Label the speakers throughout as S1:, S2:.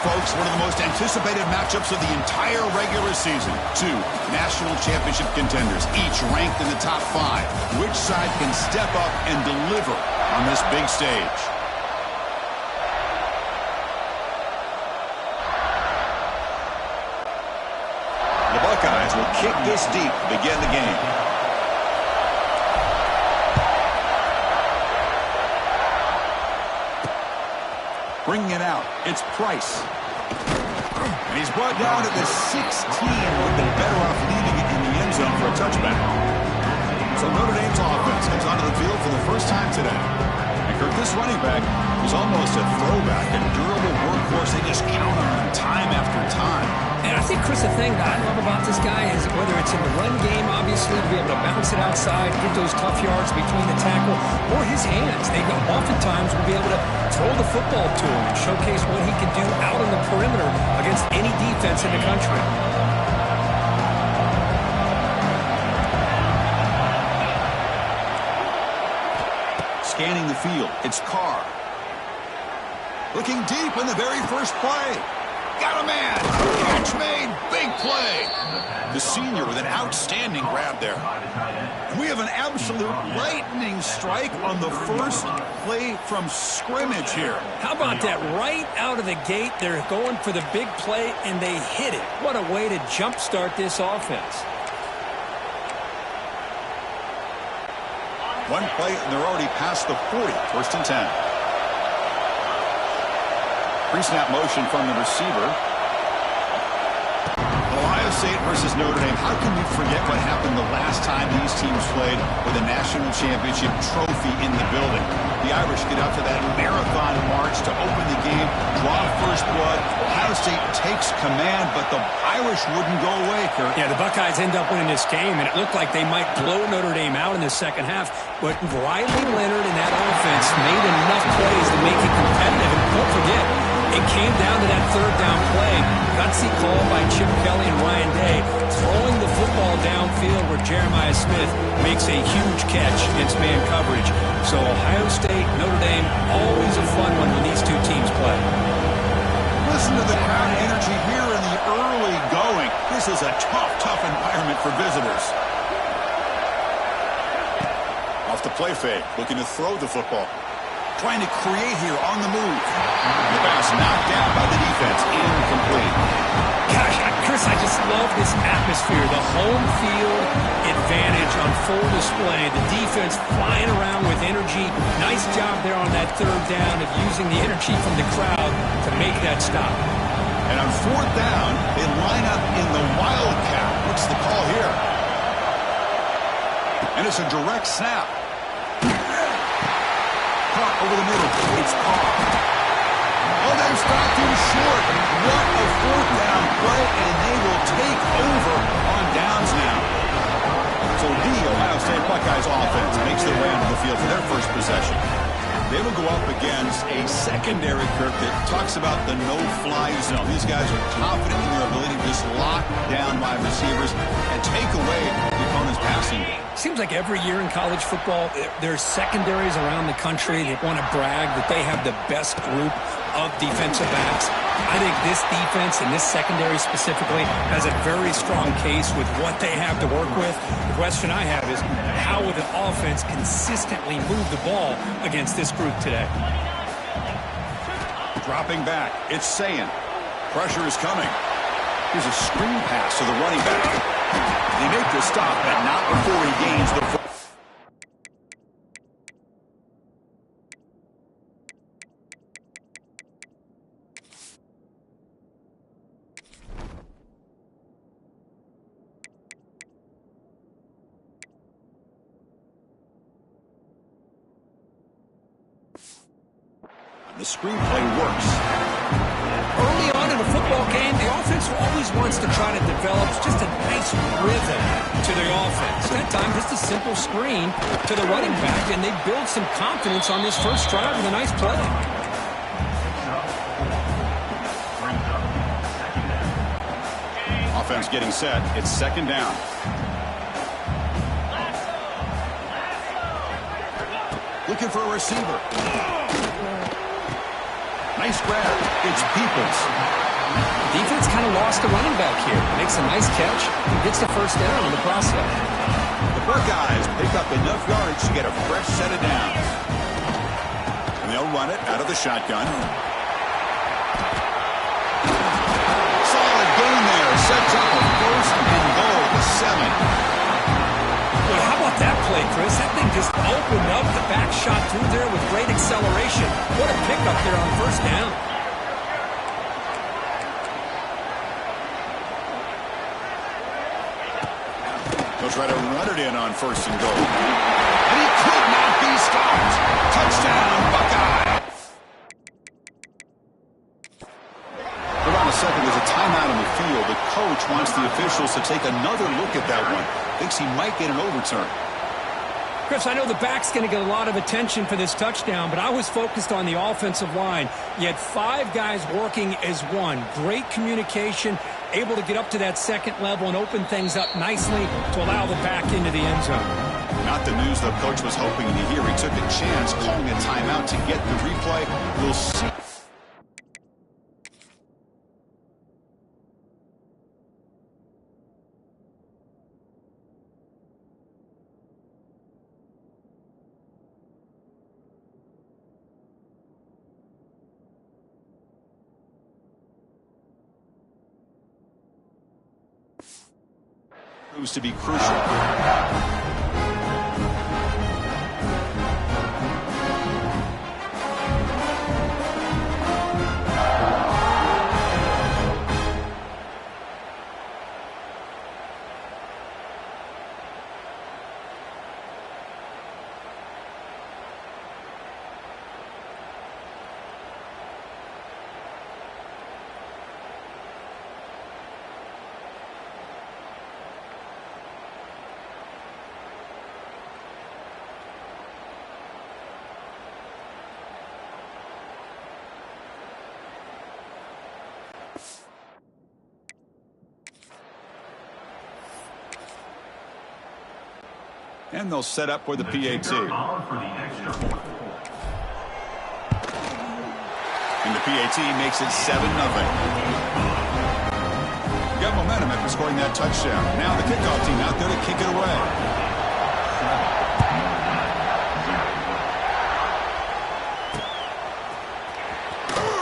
S1: folks, one of the most anticipated matchups of the entire regular season. Two national championship contenders, each ranked in the top 5. Which side can step up and deliver on this big stage? The Buckeyes will kick this deep to begin the game. Bringing it out, it's Price. And he's brought down at the 16. Would have been better off leaving it in the end zone for a touchback. So Notre Dame's offense comes onto the field for the first time today. And Kirk, this running back was almost a throwback, a durable workhorse. They just count on time after time.
S2: And I think, Chris, the thing that I love about this guy is whether it's in the run game, obviously, to be able to bounce it outside, get those tough yards between the tackle, or his hands. They oftentimes will be able to throw the football to him and showcase what he can do out on the perimeter against any defense in the country.
S1: Scanning the field, it's Carr. Looking deep in the very first play. Got a man. Catch made. Big play. The senior with an outstanding grab there. And we have an absolute lightning strike on the first play from scrimmage here.
S2: How about that? Right out of the gate, they're going for the big play, and they hit it. What a way to jumpstart this offense.
S1: One play, and they're already past the 40. First and 10. Pre-snap motion from the receiver. Ohio State versus Notre Dame. How can we forget what happened the last time these teams played with a national championship trophy in the building? The Irish get out to that marathon march to open the game, draw first blood. Ohio State takes command, but the Irish wouldn't go away, Kurt.
S2: Yeah, the Buckeyes end up winning this game, and it looked like they might blow Notre Dame out in the second half, but Riley Leonard and that offense made enough plays to make it competitive. And don't forget, it came down to that third down play. Gutsy call by Chip Kelly and Ryan Day, throwing the football downfield where Jeremiah Smith makes a huge catch against man coverage. So Ohio State, Notre Dame, always a fun one when these two teams play.
S1: Listen to the crowd energy here in the early going. This is a tough environment for visitors. Off the play fake, looking to throw the football. Trying to create here on the move. The pass knocked down by the defense. Incomplete.
S2: Gosh, Chris, I just love this atmosphere. The home field advantage on full display. The defense flying around with energy. Nice job there on that third down of using the energy from the crowd to make that stop.
S1: And on fourth down, they line up in the Wildcat. What's the call here? And it's a direct snap. Over the middle, it's Carr. Oh, they've stopped him short. What a fourth down play, and they will take over on downs now. So the Ohio State Buckeyes offense makes their way onto the field for their first possession. They will go up against a secondary, Kirk, that talks about the no-fly zone. These guys are confident in their ability to just lock down wide receivers and take away the opponent's passing game.
S2: Seems like every year in college football, there's secondaries around the country that want to brag that they have the best group of defensive backs. I think this defense and this secondary specifically has a very strong case with what they have to work with. The question I have is, how will the offense consistently move the ball against this group today?
S1: Dropping back, it's Sayin. Pressure is coming. Here's a screen pass to the running back. They make the stop, but not before he gains the foot. The screenplay works.
S2: Early on in a football game, the offense always wants to try to develop just a nice rhythm to the offense. That time, just a simple screen to the running back, and they build some confidence on this first drive with a nice play.
S1: Offense getting set. It's second down. Looking for a receiver. Nice grab. It's Peoples.
S2: Defense kind of lost the running back here. Makes a nice catch and gets the first down in the process.
S1: The Buckeyes pick up enough yards to get a fresh set of downs. And they'll run it out of the shotgun. Solid gain there. Sets up a first and goal to 7.
S2: Well, how about that play, Chris? That thing just opened up. The back shot through there with great acceleration. What a pickup there on first down.
S1: They'll try to run it in on first and goal. And he could not be stopped. Touchdown, Buckeye. Around a second, there's a timeout on the field. The coach wants the officials to take another look at that one. Thinks he might get an overturn.
S2: Chris, I know the back's going to get a lot of attention for this touchdown, but I was focused on the offensive line. You had 5 guys working as one. Great communication, able to get up to that second level and open things up nicely to allow the back into the end zone.
S1: Not the news the coach was hoping to hear. He took a chance, calling a timeout to get the replay. We'll see. Proves to be crucial. And they'll set up for the PAT. And the PAT makes it 7-0. Got momentum after scoring that touchdown. Now the kickoff team out there to kick it away.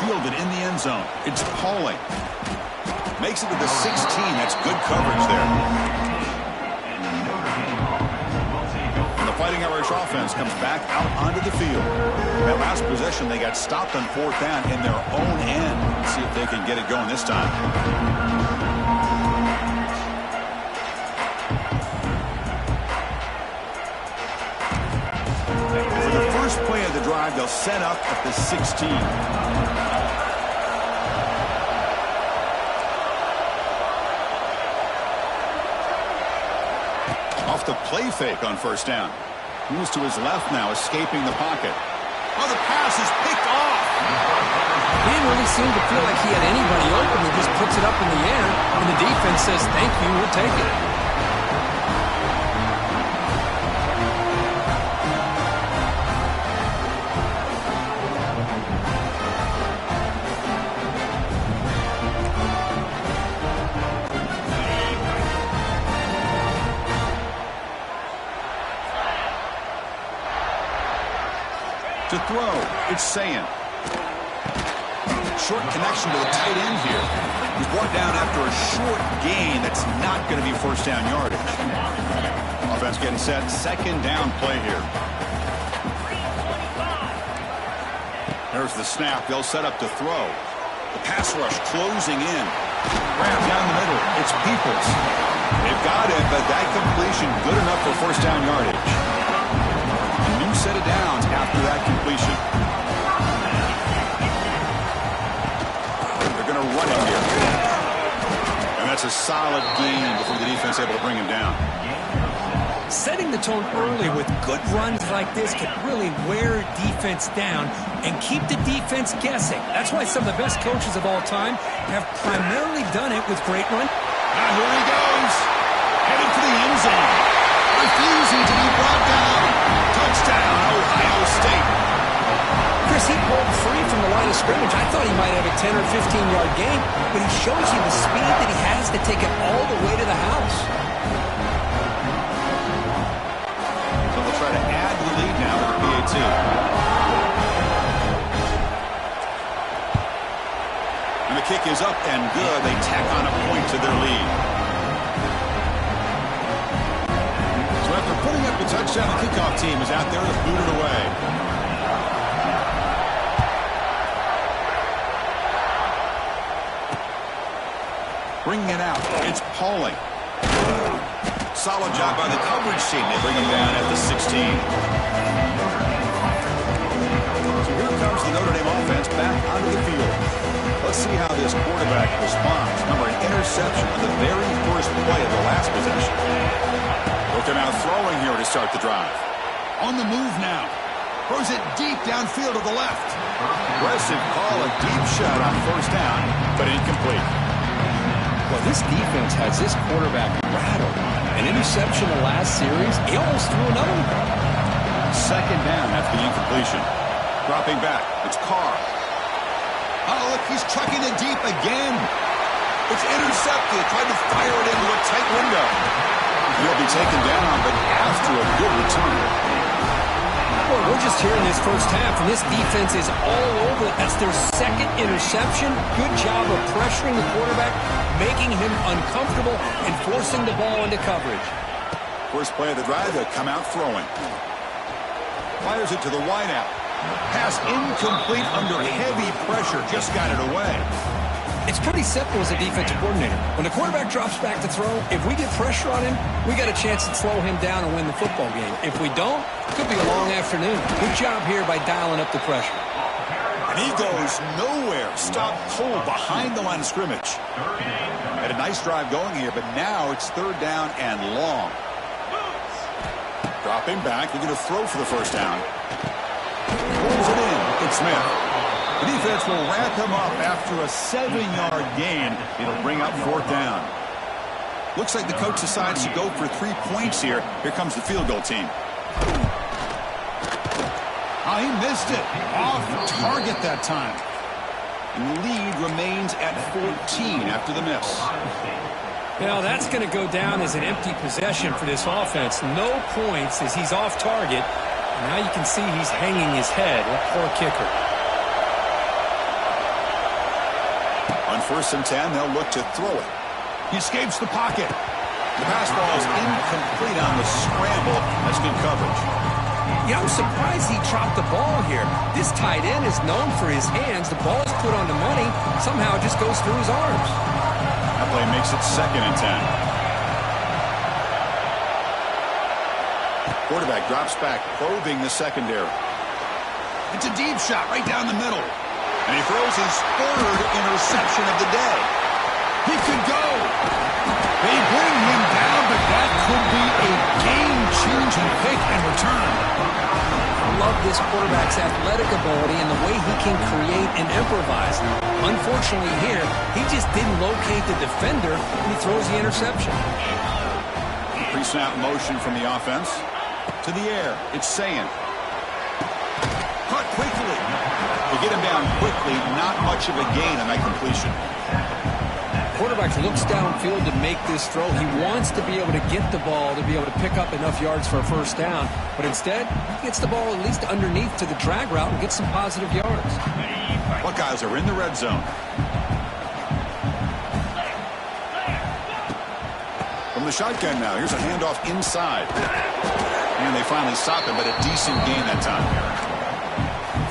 S1: Fielded in the end zone. It's Pauling. Makes it to the 16. That's good coverage there. Fighting Irish offense comes back out onto the field. That last possession, they got stopped on 4th down in their own end. Let's see if they can get it going this time. For the first play of the drive, they'll set up at the 16. Off the play fake on first down. Moves to his left now, escaping the pocket. Oh, the pass is picked off.
S2: He didn't really seem to feel like he had anybody open. He just puts it up in the air, and the defense says, thank you, we'll take it.
S1: To throw, it's Sayin. Short connection to the tight end here. He's brought down after a short gain that's not going to be first down yardage. Offense getting set, second down play here. There's the snap. They'll set up to throw. The pass rush closing in. Grab down the middle. It's Peoples. They've got it, but that completion good enough for first down yardage. New set of downs after that completion. They're going to run him here. And that's a solid gain before the defense able to bring him down.
S2: Setting the tone early with good runs like this can really wear defense down and keep the defense guessing. That's why some of the best coaches of all time have primarily done it with great run.
S1: Now here he goes. Headed for the end zone. Refusing to be brought down. Touchdown, Ohio State.
S2: Chris, he pulled free from the line of scrimmage, I thought he might have a 10 or 15-yard gain, but he shows you the speed that he has to take it all the way to the house.
S1: So they'll try to add the lead now with the PAT. And the kick is up and good. They tack on a point to their lead. So after putting up a touchdown, the kickoff team is out there to boot it away. Bringing it out. It's Pauling. Solid job by the coverage team. They bring him down at the 16. So here comes the Notre Dame offense back onto the field. Let's see how this quarterback responds. Remember, an interception on the very first play of the last possession. Looking out throwing here to start the drive. On the move now. Throws it deep downfield to the left. Aggressive call, a deep shot on first down, but incomplete.
S2: Well, this defense has this quarterback rattled. An interception the last series, he almost threw another one.
S1: Second down after the incompletion. Dropping back, it's Carr. Oh, look, he's chucking it deep again. It's intercepted. Tried to fire it into a tight window. He'll be taken down, but after a good return.
S2: Well, we're just here in this first half, and this defense is all over. That's their second interception. Good job of pressuring the quarterback, making him uncomfortable, and forcing the ball into coverage.
S1: First play of the drive, they'll come out throwing. Fires it to the wideout. Pass incomplete under heavy pressure. Just got it away.
S2: It's pretty simple as a defensive coordinator. When the quarterback drops back to throw, if we get pressure on him, we got a chance to slow him down and win the football game. If we don't, it could be a long afternoon. Good job here by dialing up the pressure.
S1: And he goes nowhere. Stop cold behind the line of scrimmage. Had a nice drive going here, but now it's third down and long. Dropping back. They're going to throw for the first down. Pulls it in. It's Smith. The defense will wrap him up after a 7-yard gain. It'll bring up fourth down. Looks like the coach decides to go for 3 points here. Here comes the field goal team. Oh, he missed it. Off target that time. And the lead remains at 14 after the miss.
S2: Now, that's going to go down as an empty possession for this offense. No points as he's off target. And now you can see he's hanging his head. What poor kicker.
S1: On 1st and 10, they'll look to throw it. He escapes the pocket. The pass ball is incomplete on the scramble. That's good coverage.
S2: Yeah, I'm surprised he dropped the ball here. This tight end is known for his hands. The ball is put on the money. Somehow it just goes through his arms.
S1: That play makes it 2nd and 10. Quarterback drops back, probing the secondary. It's a deep shot right down the middle. And he throws his 3rd interception of the day. He could go. They bring him down, but that could be a game-changing pick and return.
S2: I love this quarterback's athletic ability and the way he can create and improvise. Unfortunately here, he just didn't locate the defender when he throws the interception.
S1: Pre-snap motion from the offense. To the air. It's Sand. Caught quickly. They get him down quickly. Not much of a gain on that completion.
S2: Quarterback looks downfield to make this throw. He wants to be able to get the ball to be able to pick up enough yards for a first down. But instead, he gets the ball at least underneath to the drag route and gets some positive yards.
S1: Buckeyes are in the red zone. From the shotgun now. Here's a handoff inside. And they finally stop him, but a decent gain that time.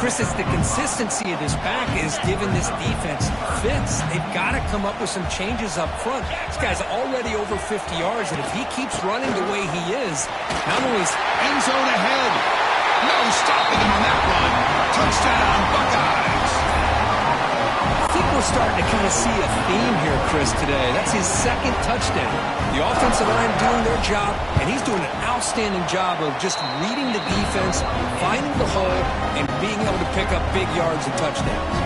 S2: Chris, it's the consistency of this back is giving this defense fits. They've got to come up with some changes up front. This guy's already over 50 yards, and if he keeps running the way he is, not only is
S1: end zone ahead. No stopping him on that run. Touchdown, Buckeyes.
S2: I think we're starting to kind of see a theme here, Chris, today. That's his 2nd touchdown. The offensive line doing their job, and he's doing an outstanding job of just reading the defense, finding the hole, and being able to pick up big yards and touchdowns.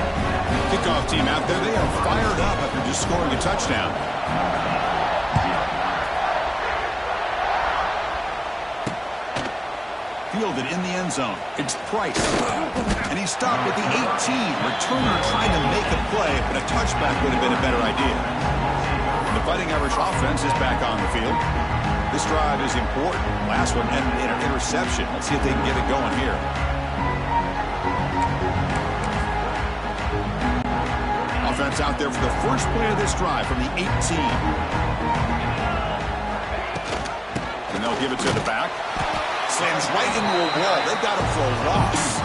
S1: Kickoff team out there, they are fired up after just scoring a touchdown. fielded in the end zone. It's Price. And he stopped at the 18. Returner trying to make a play, but a touchback would have been a better idea. The Fighting Irish offense is back on the field. This drive is important. Last one ended in an interception. Let's see if they can get it going here. Offense out there for the first play of this drive from the 18. And they'll give it to the back. Slams right into a wall. They've got him for a loss.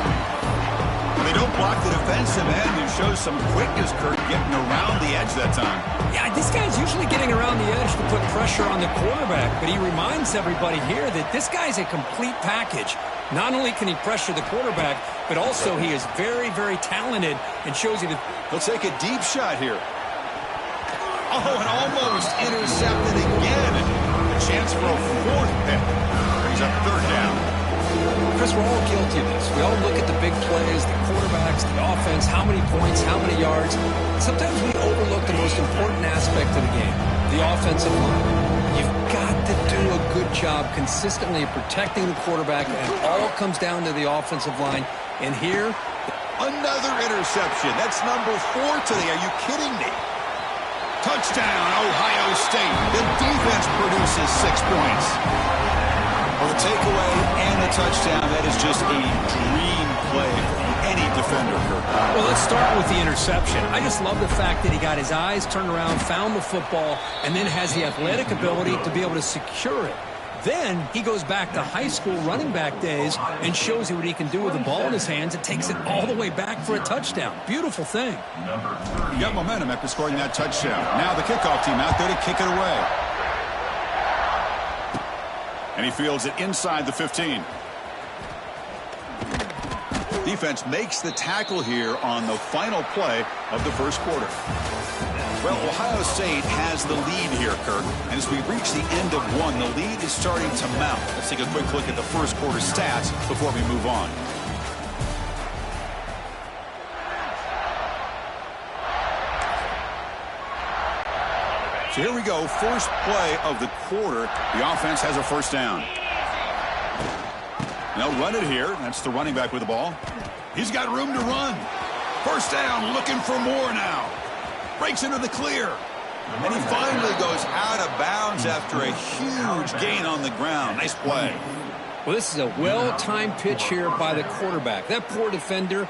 S1: They don't block the defensive end and shows some quickness, Kirk, getting around the edge that time.
S2: Yeah, this guy's usually getting around the edge to put pressure on the quarterback, but he reminds everybody here that this guy's a complete package. Not only can he pressure the quarterback, but also he is very, very talented and shows you that.
S1: They'll take a deep shot here. Oh, and almost intercepted again. A chance for a fourth pick. Brings up third down.
S2: Chris, we're all guilty of this. We all look at the big plays, the quarterbacks, the offense, how many points, how many yards. Sometimes we overlook the most important aspect of the game, the offensive line. You've got to do a good job consistently protecting the quarterback, and it all comes down to the offensive line. And here,
S1: another interception. That's number 4 today. Are you kidding me? Touchdown, Ohio State. The defense produces 6 points. Well, the takeaway and the touchdown, that is just a dream play for any defender, Kirk.
S2: Well, let's start with the interception. I just love the fact that he got his eyes turned around, found the football, and then has the athletic ability to be able to secure it. Then he goes back to high school running back days and shows you what he can do with the ball in his hands and takes it all the way back for a touchdown. Beautiful thing.
S1: You got momentum after scoring that touchdown. Now the kickoff team out there to kick it away. And he fields it inside the 15. Defense makes the tackle here on the final play of the first quarter. Well, Ohio State has the lead here, Kirk. And as we reach the end of one, the lead is starting to mount. Let's take a quick look at the first quarter stats before we move on. So here we go, first play of the quarter. The offense has a first down. They'll run it here. That's the running back with the ball. He's got room to run. First down, looking for more now. Breaks into the clear. And he finally goes out of bounds after a huge gain on the ground. Nice play.
S2: Well, this is a well-timed pitch here by the quarterback. That poor defender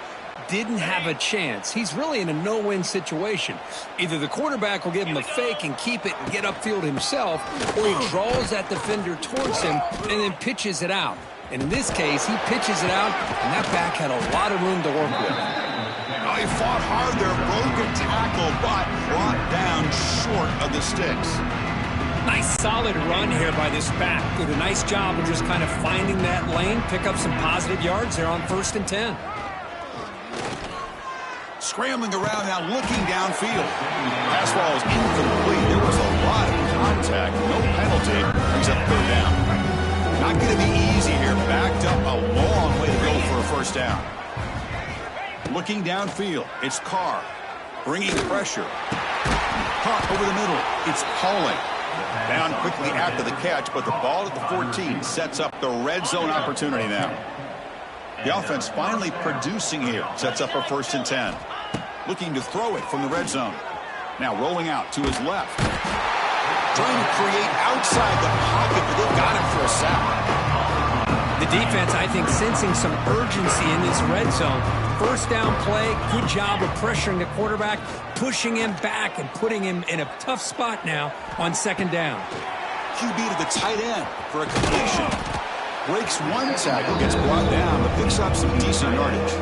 S2: didn't have a chance. He's really in a no-win situation. Either the quarterback will give him a fake and keep it and get upfield himself, or he draws that defender towards him and then pitches it out. And in this case, he pitches it out, and that back had a lot of room to work with.
S1: Oh, he fought hard there, broke a tackle, but brought down short of the sticks.
S2: Nice solid run here by this back. Did a nice job of just kind of finding that lane, pick up some positive yards there on 1st and 10.
S1: Scrambling around now, looking downfield. Pass ball is incomplete. There was a lot of contact. No penalty. Brings up third down. Not going to be easy here. Backed up a long way to go for a first down. Looking downfield. It's Carr. Bringing pressure. Caught over the middle. It's Pauling. Down quickly after the catch, but the ball at the 14 sets up the red zone opportunity now. The offense finally producing here. Sets up a 1st and 10. Looking to throw it from the red zone. Now rolling out to his left. Trying to create outside the pocket, but they've got him for a sack.
S2: The defense, I think, sensing some urgency in this red zone. First down play, good job of pressuring the quarterback, pushing him back and putting him in a tough spot now on 2nd down.
S1: QB to the tight end for a completion. Breaks one tackle, gets brought down, but picks up some decent yardage.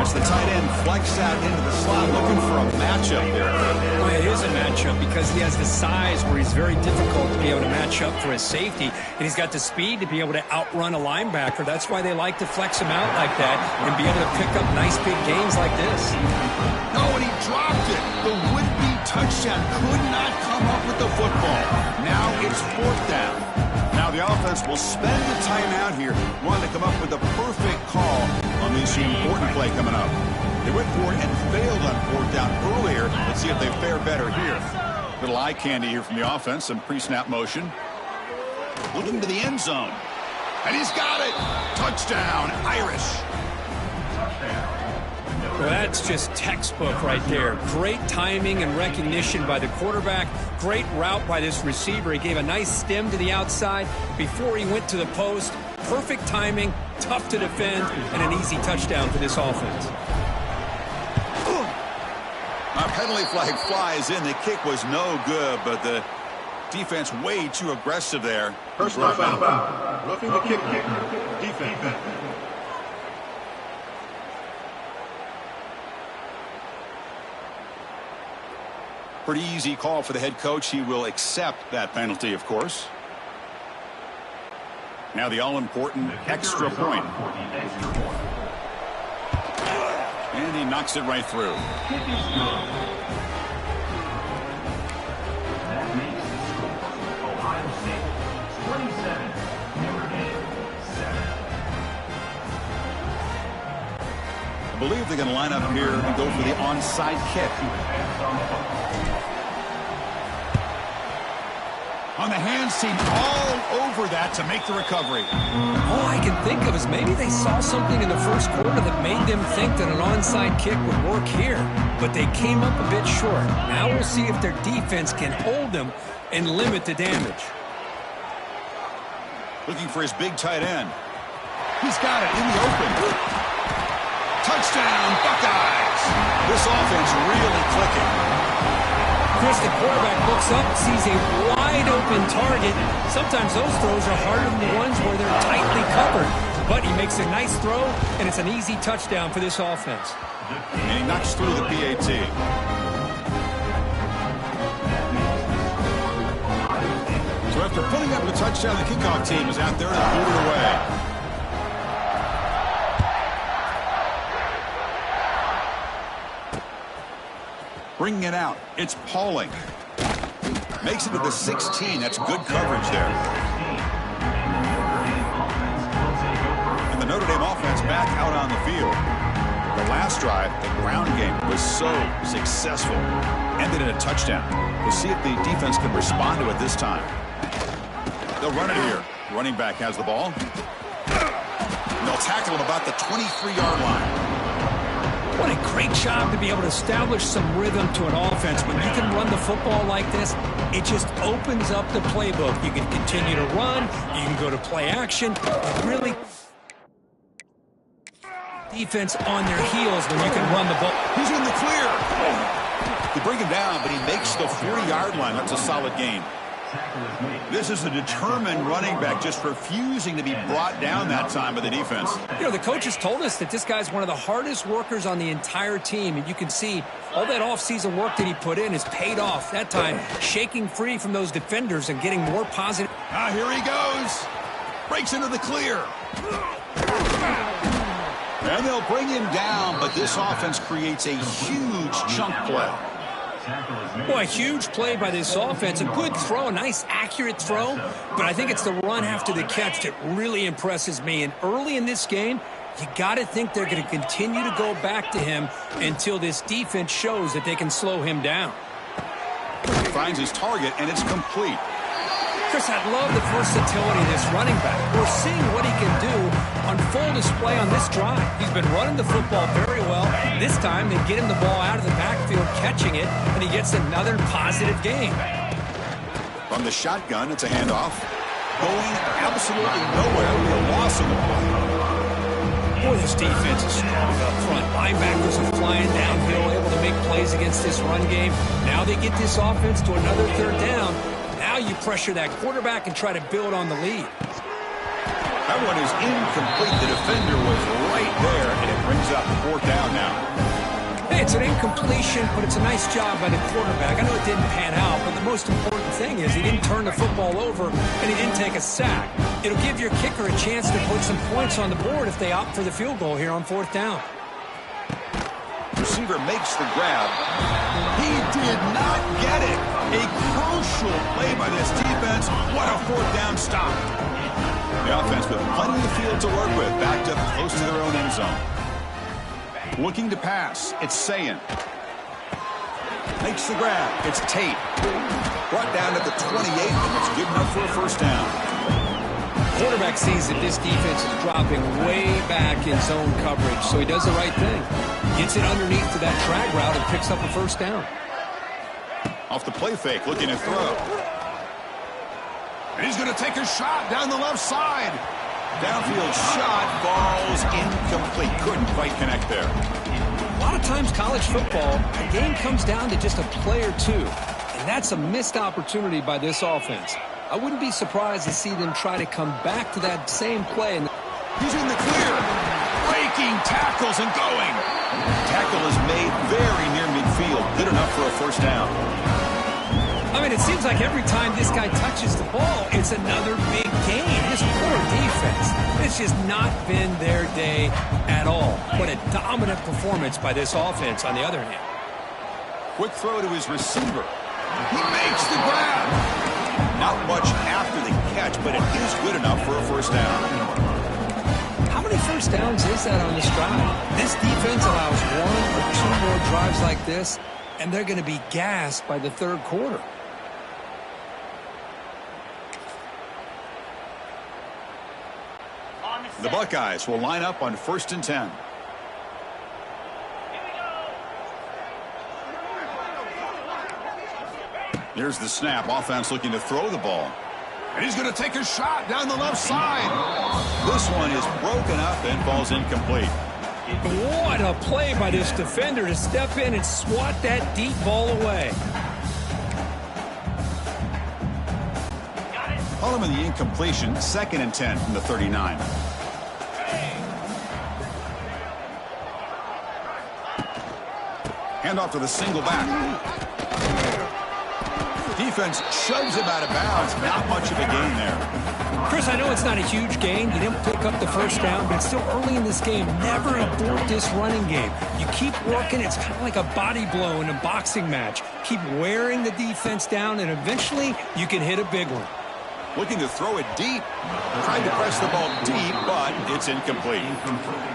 S1: As the tight end flex out into the slot, looking for a matchup there.
S2: Well, it is a matchup because he has the size where he's very difficult to be able to match up for his safety, and he's got the speed to be able to outrun a linebacker. That's why they like to flex him out like that and be able to pick up nice big gains like this.
S1: No, and he dropped it. The would-be touchdown could not come up with the football. Now it's 4th down. Now the offense will spend the timeout here, wanting to come up with the perfect call on this important play coming up. They went for it and failed on 4th down earlier. Let's see if they fare better here. Little eye candy here from the offense, some pre-snap motion. Looking to the end zone. And he's got it. Touchdown, Irish.
S2: Well, that's just textbook right there. Great timing and recognition by the quarterback. Great route by this receiver. He gave a nice stem to the outside before he went to the post. Perfect timing, tough to defend, and an easy touchdown for this offense.
S1: A penalty flag flies in. The kick was no good, but the defense way too aggressive there.
S3: Personal foul. Roughing the kick. Defense.
S1: Pretty easy call for the head coach. He will accept that penalty, of course. Now the all-important extra point. And he knocks it right through. I believe they're going to line up here and go for the onside kick. On the hands team, all over that to make the recovery.
S2: All I can think of is maybe they saw something in the first quarter that made them think that an onside kick would work here. But they came up a bit short. Now we'll see if their defense can hold them and limit the damage.
S1: Looking for his big tight end. He's got it in the open. Touchdown, Buckeyes. This offense really clicking.
S2: Chris, the quarterback looks up, sees a wide-open target. Sometimes those throws are harder than the ones where they're tightly covered. But he makes a nice throw, and it's an easy touchdown for this offense.
S1: And he knocks through the PAT. So after putting up the touchdown, the kickoff team is out there to boot it away. Bringing it out, it's Pauling. Makes it to the 16. That's good coverage there. And the Notre Dame offense back out on the field. The last drive, the ground game was so successful. Ended in a touchdown. We'll see if the defense can respond to it this time. They'll run it here. Running back has the ball. And they'll tackle him about the 23-yard line.
S2: What a great job to be able to establish some rhythm to an offense. When you can run the football like this, it just opens up the playbook. You can continue to run. You can go to play action. It really defense on their heels when you can run the ball.
S1: He's in the clear. They bring him down, but he makes the 40-yard line. That's a solid gain. This is a determined running back just refusing to be brought down that time by the defense.
S2: You know, the coaches told us that this guy's one of the hardest workers on the entire team, and you can see all that offseason work that he put in has paid off. That time, shaking free from those defenders and getting more positive.
S1: Here he goes. Breaks into the clear. And they'll bring him down, but this offense creates a huge chunk play.
S2: Well, a huge play by this offense. A good throw, a nice accurate throw. But I think it's the run after the catch that really impresses me. And early in this game, you got to think they're going to continue to go back to him until this defense shows that they can slow him down.
S1: He finds his target, and it's complete.
S2: Chris, I love the versatility of this running back. We're seeing what he can do on full display on this drive. He's been running the football very well. This time, they get him the ball out of the backfield, catching it, and he gets another positive gain.
S1: From the shotgun, it's a handoff. Going absolutely nowhere with a loss on the play.
S2: Boy, this defense is strong up front. Linebackers are flying downhill, able to make plays against this run game. Now they get this offense to another third down. Now you pressure that quarterback and try to build on the lead.
S1: That one is incomplete. The defender was right there, and it brings up the fourth down now.
S2: Hey, it's an incompletion, but it's a nice job by the quarterback. I know it didn't pan out, but the most important thing is he didn't turn the football over, and he didn't take a sack. It'll give your kicker a chance to put some points on the board if they opt for the field goal here on fourth down.
S1: Receiver makes the grab. He did not get it. A crucial play by this defense. What a fourth down stop. The offense with plenty of field to work with, backed up close to their own end zone. Looking to pass, it's Sayin. Makes the grab, it's Tate. Brought down at the 28, and it's good enough for a first down.
S2: quarterback sees that this defense is dropping way back in zone coverage, so he does the right thing. Gets it underneath to that drag route and picks up a first down.
S1: Off the play fake, looking to throw. And he's going to take a shot down the left side. Downfield shot falls incomplete. Couldn't quite connect there.
S2: A lot of times college football, the game comes down to just a play or two. And that's a missed opportunity by this offense. I wouldn't be surprised to see them try to come back to that same play.
S1: He's in the clear. Breaking tackles and going. Tackle is made very near midfield. Good enough for a first down.
S2: I mean, it seems like every time this guy touches the ball, it's another big gain. This poor defense, it's just not been their day at all. What a dominant performance by this offense, on the other hand.
S1: Quick throw to his receiver. He makes the grab. Not much after the catch, but it is good enough for a first down.
S2: How many first downs is that on this drive? This defense allows one or two more drives like this, and they're going to be gassed by the third quarter.
S1: The Buckeyes will line up on 1st and 10. Here's the snap. Offense looking to throw the ball. And he's going to take a shot down the left side. This one is broken up and falls incomplete.
S2: What a play by this defender to step in and swat that deep ball away.
S1: Following the incompletion, 2nd and 10 from the 39. Handoff to the single back. Defense shoves him out of bounds. Not much of a gain there.
S2: Chris, I know it's not a huge gain. You didn't pick up the first down, but it's still early in this game. Never abort this running game. You keep working. It's kind of like a body blow in a boxing match. Keep wearing the defense down, and eventually you can hit a big one.
S1: Looking to throw it deep. Tried to press the ball deep, but it's incomplete.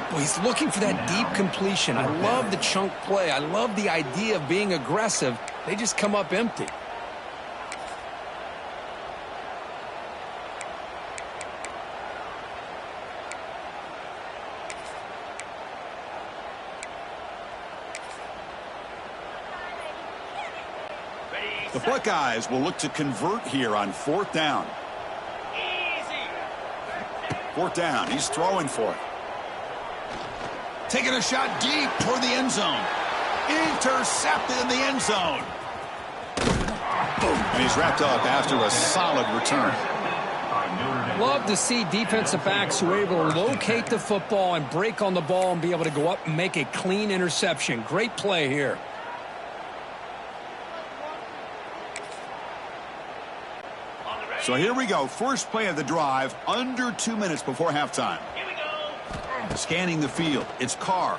S2: Well, he's looking for that deep completion. I love the chunk play. I love the idea of being aggressive. They just come up empty.
S1: The Buckeyes will look to convert here on 4th down. 4th down. He's throwing for it. Taking a shot deep toward the end zone. Intercepted in the end zone. And he's wrapped up after a solid return.
S2: Love to see defensive backs who are able to locate the football and break on the ball and be able to go up and make a clean interception. Great play here.
S1: So here we go. First play of the drive, under 2 minutes before halftime. Scanning the field. It's Carr.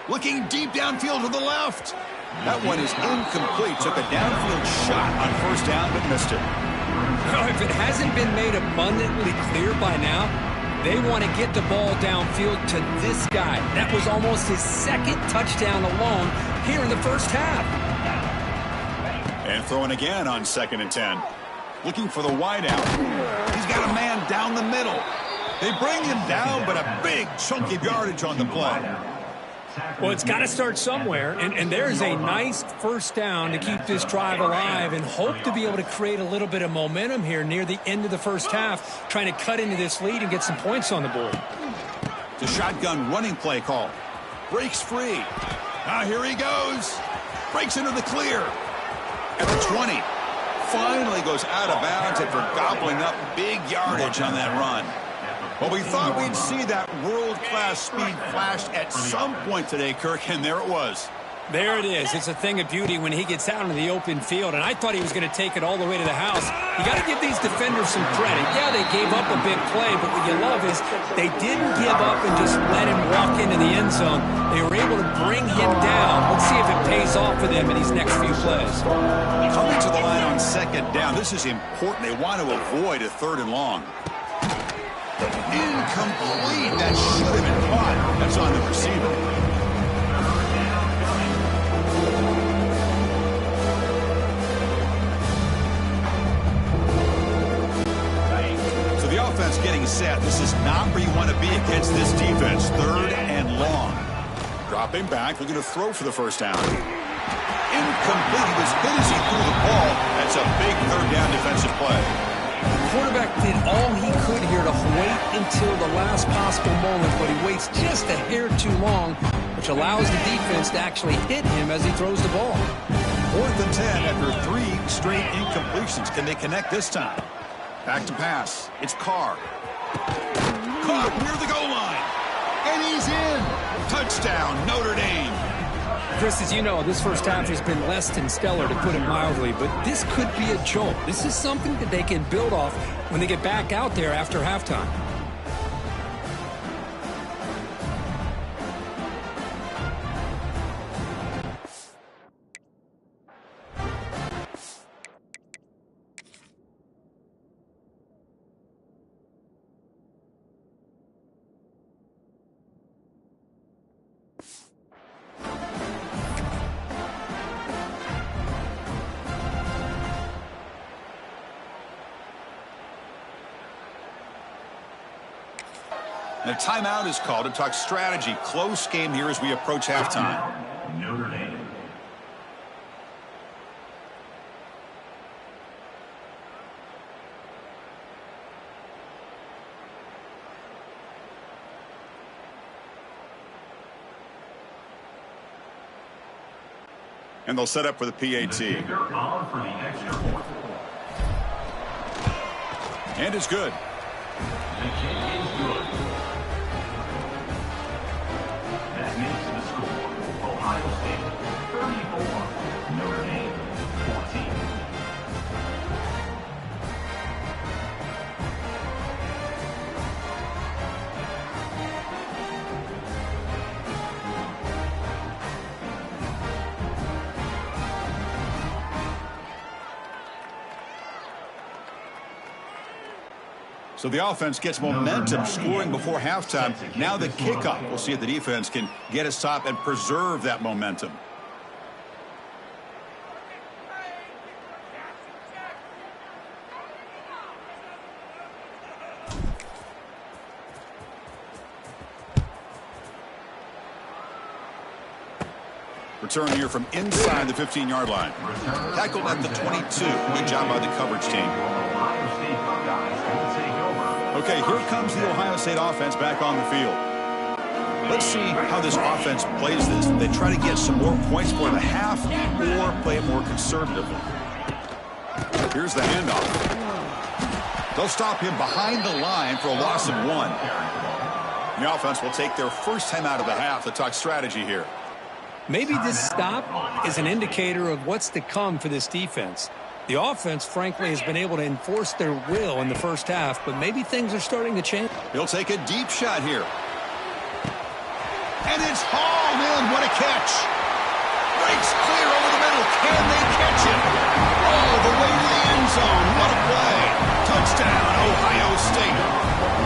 S1: Looking deep downfield to the left. That one is incomplete. Took a downfield shot on 1st down, but missed it.
S2: If it hasn't been made abundantly clear by now, they want to get the ball downfield to this guy. That was almost his 2nd touchdown alone here in the first half.
S1: And throwing again on 2nd and 10. Looking for the wideout. He's got a man down the middle. They bring him down, but a big chunk of yardage on the play.
S2: Well, it's got to start somewhere, and there's a nice first down to keep this drive alive and hope to be able to create a little bit of momentum here near the end of the first half, trying to cut into this lead and get some points on the board.
S1: The shotgun running play call. Breaks free. Now here he goes. Breaks into the clear. At the 20. Finally goes out of bounds after gobbling up big yardage on that run. Well, we thought we'd see that world-class speed flashed at some point today, Kirk, and there it was.
S2: There it is. It's a thing of beauty when he gets out into the open field, and I thought he was going to take it all the way to the house. You got to give these defenders some credit. Yeah, they gave up a big play, but what you love is they didn't give up and just let him walk into the end zone. They were able to bring him down. Let's see if it pays off for them in these next few plays.
S1: Coming to the line on 2nd down. This is important. They want to avoid a 3rd and long. Incomplete. That should have been caught. That's on the receiver. offense getting set. This is not where you want to be against this defense. 3rd and long. Dropping back, looking to throw for the first down. Incomplete. He was hit as he threw the ball. That's a big 3rd down defensive play.
S2: The quarterback did all he could here to wait until the last possible moment, but he waits just a hair too long, which allows the defense to actually hit him as he throws the ball.
S1: 4th and 10 after 3 straight incompletions. Can they connect this time? Back to pass. It's Carr. Caught near the goal line. And he's in. Touchdown, Notre Dame.
S2: Chris, as you know, this first half has been less than stellar, to put it mildly, but this could be a jolt. This is something that they can build off when they get back out there after halftime.
S1: And a timeout is called to talk strategy. Close game here as we approach halftime.
S3: Notre Dame.
S1: And they'll set up for the PAT. And it's good.
S3: The kick is good. That makes the score Ohio State 34, Notre Dame 14.
S1: So the offense gets momentum scoring before halftime. Now the kickoff. We'll see if the defense can get a stop and preserve that momentum. Return here from inside the 15-yard line. Tackled at the 22. Good job by the coverage team. Okay, here comes the Ohio State offense back on the field. Let's see how this offense plays this. They try to get some more points for the half or play it more conservatively. Here's the handoff. They'll stop him behind the line for a loss of 1. The offense will take their first time out of the half to talk strategy here.
S2: Maybe this stop is an indicator of what's to come for this defense. The offense, frankly, has been able to enforce their will in the first half, but maybe things are starting to change.
S1: He'll take a deep shot here. And it's hauled in. What a catch. Breaks clear over the middle. Can they catch it? All the way to the end zone. What a play. Touchdown, Ohio State.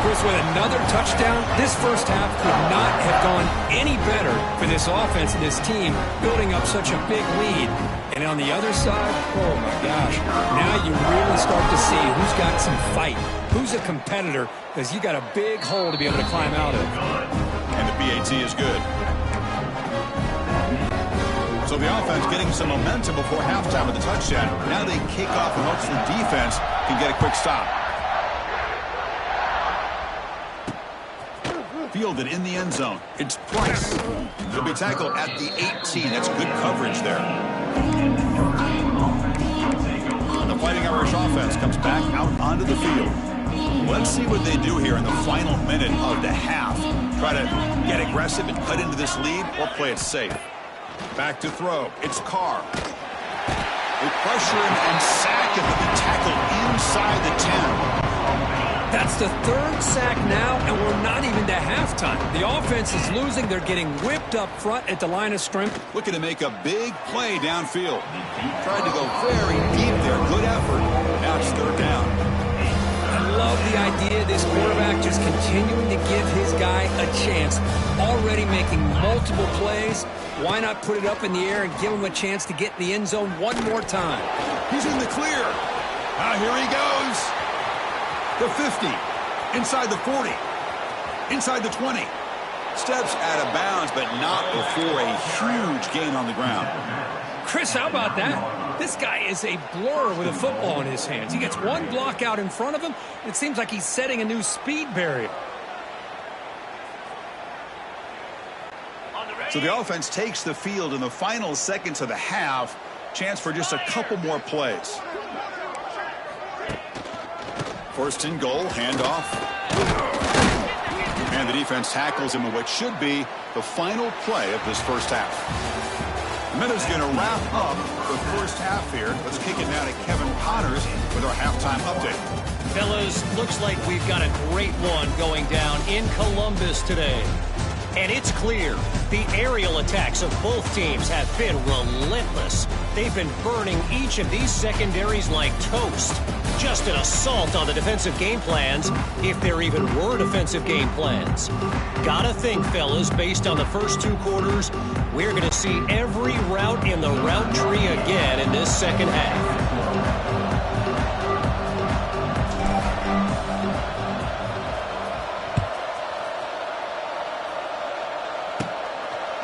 S2: Chris, with another touchdown, this first half could not have gone any better for this offense and this team, building up such a big lead. And on the other side, oh my gosh, now you really start to see who's got some fight, who's a competitor, because you got a big hole to be able to climb out of.
S1: And the PAT is good. So the offense getting some momentum before halftime with the touchdown. Now they kick off and hopes the defense can get a quick stop. Fielded in the end zone. It's Price. He'll be tackled at the 18. That's good coverage there. The Fighting Irish offense comes back out onto the field. Let's see what they do here in the final minute of the half. Try to get aggressive and cut into this lead or play it safe. Back to throw. It's Carr. They pressure him and sack him with the tackle inside the 10.
S2: That's the third sack now, and we're not even to halftime. The offense is losing. They're getting whipped up front at the line of scrimmage.
S1: Looking to make a big play downfield. Tried to go very deep there. Good effort. Now it's third down.
S2: I love the idea of this quarterback just continuing to give his guy a chance. Already making multiple plays. Why not put it up in the air and give him a chance to get in the end zone one more time?
S1: He's in the clear. Here he goes. The 50. Inside the 40. Inside the 20. Steps out of bounds, but not before a huge gain on the ground.
S2: Chris, how about that? This guy is a blur with a football in his hands. He gets one block out in front of him. It seems like he's setting a new speed barrier.
S1: So the offense takes the field in the final seconds of the half. Chance for just a couple more plays. First and goal, handoff. And the defense tackles him in what should be the final play of this first half. Minute's going to wrap up the first half here. Let's kick it now to Kevin Connors with our halftime update.
S4: Fellas, looks like we've got a great one going down in Columbus today. And it's clear, the aerial attacks of both teams have been relentless. They've been burning each of these secondaries like toast. Just an assault on the defensive game plans, if there even were defensive game plans. Gotta think, fellas, based on the first two quarters, we're going to see every route in the route tree again in this second half.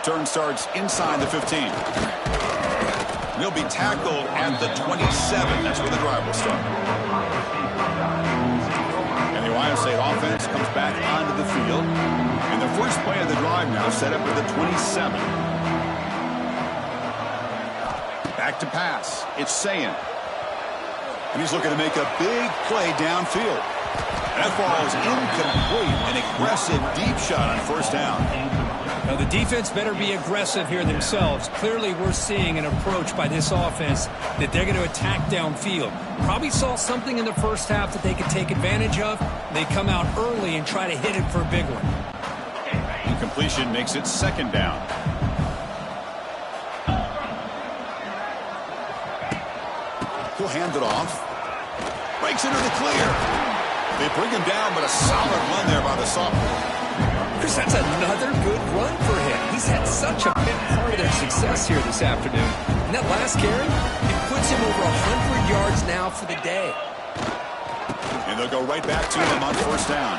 S1: Turn starts inside the 15. He'll be tackled at the 27. That's where the drive will start. And the Ohio State offense comes back onto the field. And the first play of the drive now set up at the 27. Back to pass. It's Sayin. And he's looking to make a big play downfield. That ball is incomplete. An aggressive deep shot on first down.
S2: Now, the defense better be aggressive here themselves. Clearly, we're seeing an approach by this offense that they're going to attack downfield. Probably saw something in the first half that they could take advantage of. They come out early and try to hit it for a big one.
S1: Incompletion makes it second down. He'll hand it off. Breaks into the clear. They bring him down, but a solid run there by the sophomore.
S2: Chris, that's another good run for him. He's had such a big part of their success here this afternoon. And that last carry, it puts him over 100 yards now for the day.
S1: And they'll go right back to him on first down.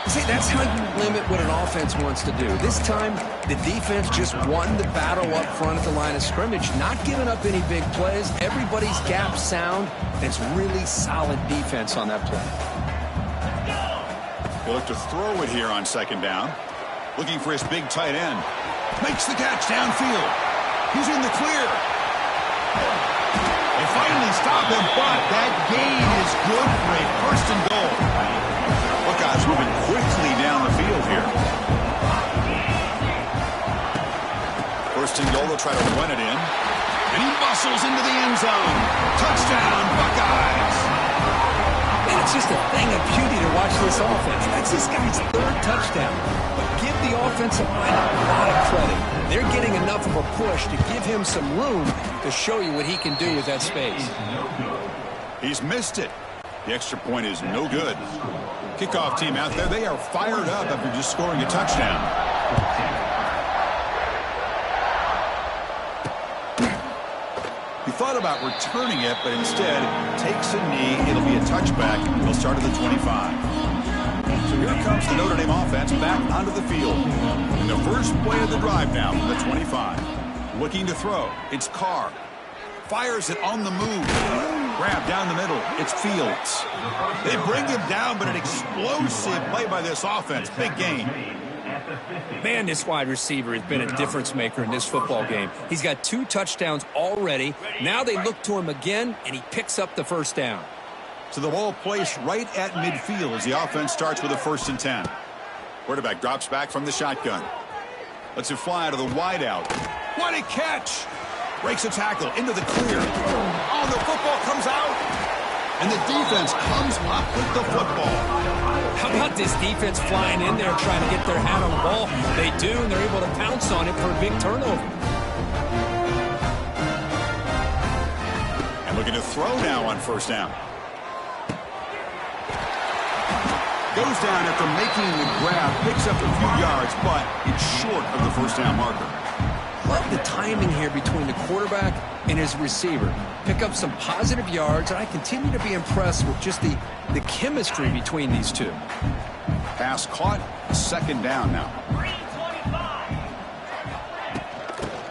S2: See, that's how you limit what an offense wants to do. This time, the defense just won the battle up front at the line of scrimmage, not giving up any big plays. Everybody's gap sound. It's really solid defense on that play.
S1: He'll look to throw it here on second down. Looking for his big tight end. Makes the catch downfield. He's in the clear. They finally stop him, but that gain is good for a first and goal. Buckeyes moving quickly down the field here. First and goal, they'll try to run it in. And he muscles into the end zone. Touchdown, Buckeyes.
S2: And it's just a thing of beauty to watch this offense. That's this guy's third touchdown. But give the offensive line a lot of credit. They're getting enough of a push to give him some room to show you what he can do with that space.
S1: He's missed it. The extra point is no good. Kickoff team out there, they are fired up after just scoring a touchdown. He thought about returning it, but instead takes a knee. It'll be a touchback. He'll start at the 25. So here comes the Notre Dame offense back onto the field. In the first play of the drive now from the 25. Looking to throw. It's Carr. Fires it on the move. Grab down the middle. It's Fields. They bring him down, but an explosive play by this offense. Big gain.
S2: Man, this wide receiver has been a difference maker in this football game. He's got 2 touchdowns already. Now they look to him again, and he picks up the first down.
S1: So the ball placed right at midfield as the offense starts with a 1st and 10. Quarterback drops back from the shotgun. Lets it fly to the wideout. What a catch! Breaks a tackle into the clear. Oh, the football comes out. And the defense comes up with the football.
S2: How about this defense flying in there trying to get their hat on the ball? They do, and they're able to pounce on it for a big turnover.
S1: And looking to throw now on first down. Goes down after making the grab, picks up a few yards, but it's short of the first down marker.
S2: Love the timing here between the quarterback and his receiver. Pick up some positive yards, and I continue to be impressed with just the chemistry between these two.
S1: Pass caught, second down now.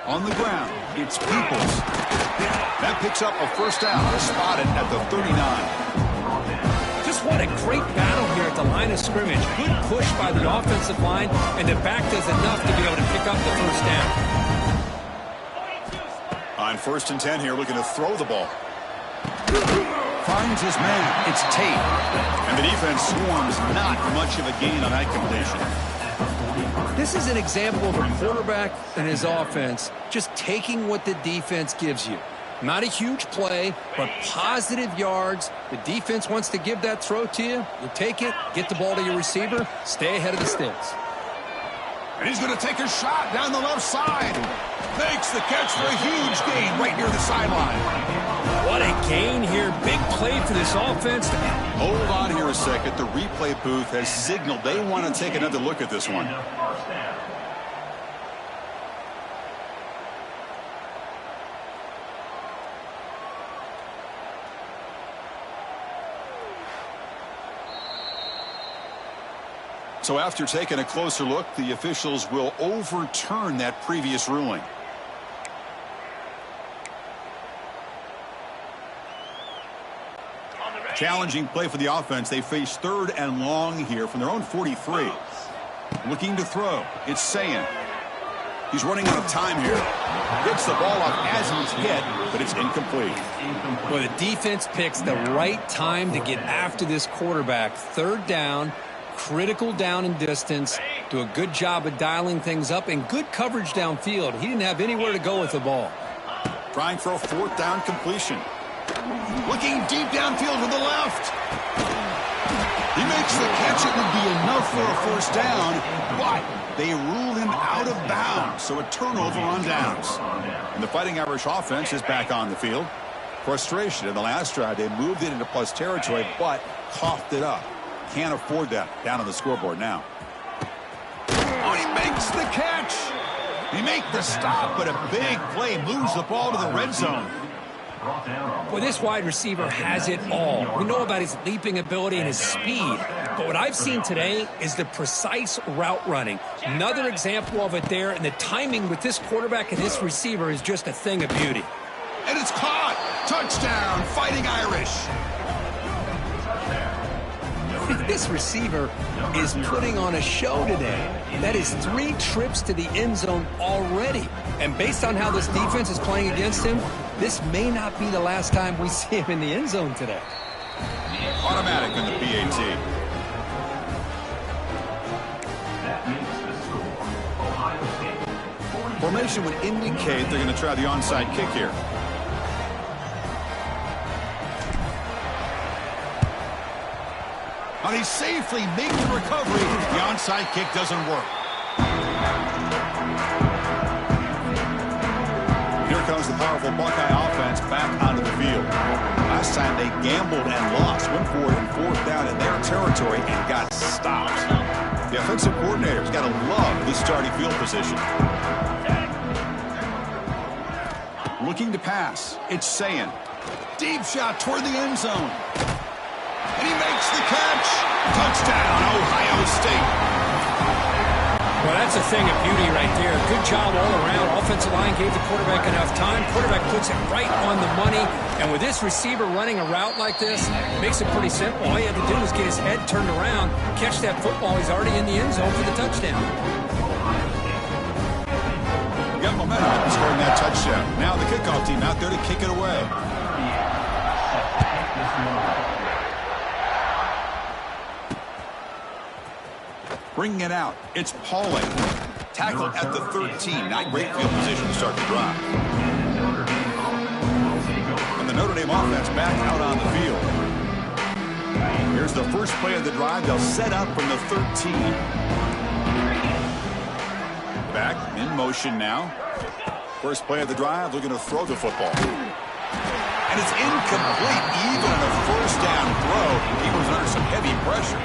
S1: On the ground, it's Peoples. That picks up a first down, spotted at the 39.
S2: Just what a great battle here at the line of scrimmage. Good push by the offensive line, and the back does enough to be able to pick up the first down.
S1: On 1st and 10 here, looking to throw the ball. Finds his man. It's Tate. And the defense swarms, not much of a gain on that completion.
S2: This is an example of a quarterback and his offense just taking what the defense gives you. Not a huge play, but positive yards. The defense wants to give that throw to you. You take it, get the ball to your receiver, stay ahead of the sticks.
S1: And he's going to take a shot down the left side. Makes the catch for a huge gain right near the sideline.
S2: What a gain here. Big play for this offense.
S1: Hold on here a second. The replay booth has signaled they want to take another look at this one. So after taking a closer look, the officials will overturn that previous ruling. Challenging play for the offense. They face 3rd and long here from their own 43. Looking to throw. It's Sayin. He's running out of time here. Gets the ball off as he's hit, but it's incomplete.
S2: Well, the defense picks the right time to get after this quarterback. 3rd down. Critical down and distance. Do a good job of dialing things up and good coverage downfield. He didn't have anywhere to go with the ball.
S1: Trying for a 4th down completion. Looking deep downfield to the left. He makes the catch. It would be enough for a 1st down, but they rule him out of bounds, so a turnover on downs. And the Fighting Irish offense is back on the field. Frustration in the last drive. They moved it into plus territory, but coughed it up. Can't afford that down on the scoreboard now. Oh, he makes the catch. He makes the stop, but a big play moves the ball to the red zone.
S2: Well, this wide receiver has it all. We know about his leaping ability and his speed, but what I've seen today is the precise route running. Another example of it there, and the timing with this quarterback and this receiver is just a thing of beauty.
S1: And it's caught. Touchdown, Fighting Irish.
S2: This receiver is putting on a show today. That is 3 trips to the end zone already. And based on how this defense is playing against him, this may not be the last time we see him in the end zone today.
S1: Automatic in the PAT. Formation would indicate they're going to try the onside kick here. And he safely makes the recovery. The onside kick doesn't work. Here comes the powerful Buckeye offense back onto the field. Last time they gambled and lost. Went for it in 4th down in their territory and got stopped. The offensive coordinator's got to love this starting field position. Looking to pass. It's Sayin. Deep shot toward the end zone. And he makes the catch. Touchdown, Ohio State.
S2: Well, that's a thing of beauty right there. Good job all around. Offensive line gave the quarterback enough time. Quarterback puts it right on the money. And with this receiver running a route like this, it makes it pretty simple. All you have to do is get his head turned around, catch that football. He's already in the end zone for the touchdown.
S1: Got momentum scoring that touchdown. Now the kickoff team out there to kick it away. Bringing it out, it's Pauling. Tackled at the 13. Not great field position to start the drive. And the Notre Dame offense back out on the field. Here's the first play of the drive. They'll set up from the 13. Back in motion now. First play of the drive, looking to throw the football. And it's incomplete, even on a 1st down throw. He was under some heavy pressure.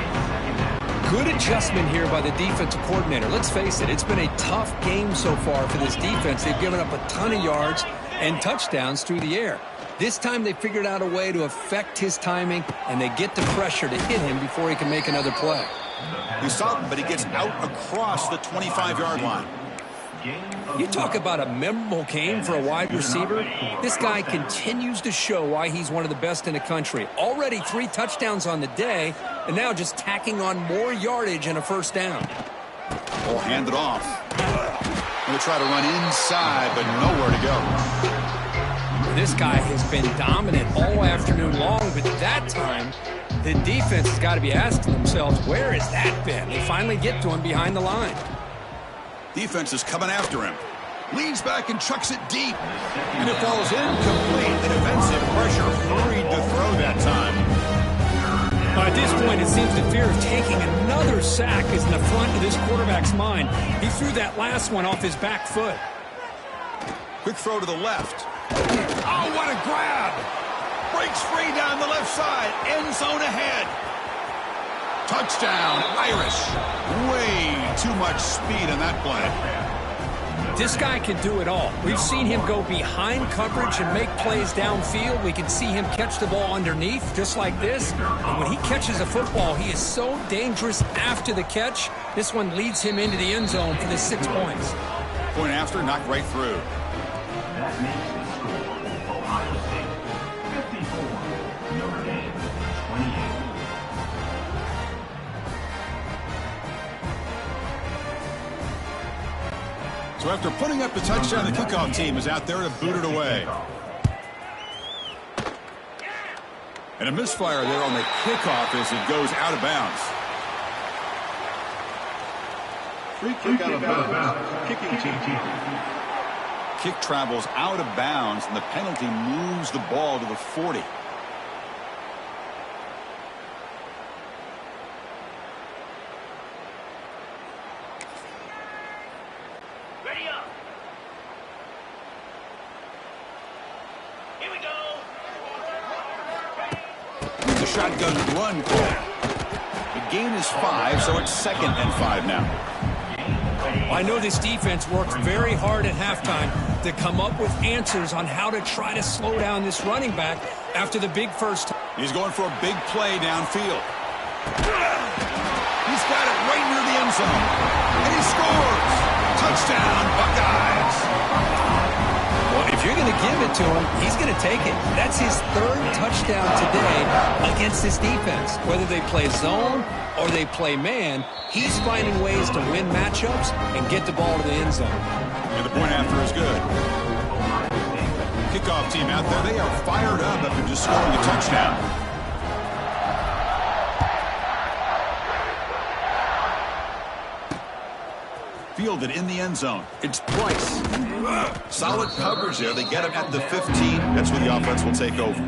S2: Good adjustment here by the defensive coordinator. Let's face it, it's been a tough game so far for this defense. They've given up a ton of yards. and touchdowns through the air. This time they figured out a way to affect his timing, and they get the pressure to hit him before he can make another play.
S1: He stopped him, but he gets out across the 25-yard line.
S2: You talk about a memorable game for a wide receiver. This guy continues to show why he's one of the best in the country. Already 3 touchdowns on the day, and now just tacking on more yardage and a first down.
S1: Ball handed off. Going to try to run inside, but nowhere to go.
S2: This guy has been dominant all afternoon long, but that time, the defense has got to be asking themselves, where has that been? They finally get to him behind the line.
S1: Defense is coming after him. Leans back and chucks it deep. And it falls incomplete. The defensive pressure hurried to throw that time.
S2: At this point, it seems the fear of taking another sack is in the front of this quarterback's mind. He threw that last one off his back foot.
S1: Quick throw to the left. Oh, what a grab! Breaks free down the left side. End zone ahead. Touchdown, Irish. Way too much speed on that play.
S2: This guy can do it all. We've seen him go behind coverage and make plays downfield. We can see him catch the ball underneath, just like this. And when he catches a football, he is so dangerous after the catch. This one leads him into the end zone for the 6 points.
S1: Point after, knocked right through.
S5: That makes the score Ohio State 54, Notre Dame 28.
S1: So after putting up the touchdown, the kickoff team is out there to boot it away. And a misfire there on the kickoff as it goes out of bounds.
S3: Free kick out of bounds. Kicking team.
S1: Kick travels out of bounds, and the penalty moves the ball to the 40.
S6: Ready up. Here we go.
S1: The shotgun run call. The gain is 5, so it's 2nd and 5 now.
S2: I know this defense worked very hard at halftime to come up with answers on how to try to slow down this running back after the big first.
S1: He's going for a big play downfield. He's got it right near the end zone. And he scores. Touchdown, Buckeyes.
S2: Well, if you're going to give it to him, he's going to take it. That's his 3rd touchdown today against this defense. Whether they play zone or they play man, he's finding ways to win matchups and get the ball to the end zone.
S1: And the point after is good. Kickoff team out there, they are fired up after just scoring a touchdown. Fielded in the end zone. It's Price. Solid coverage there. They get him at the 15. That's where the offense will take over.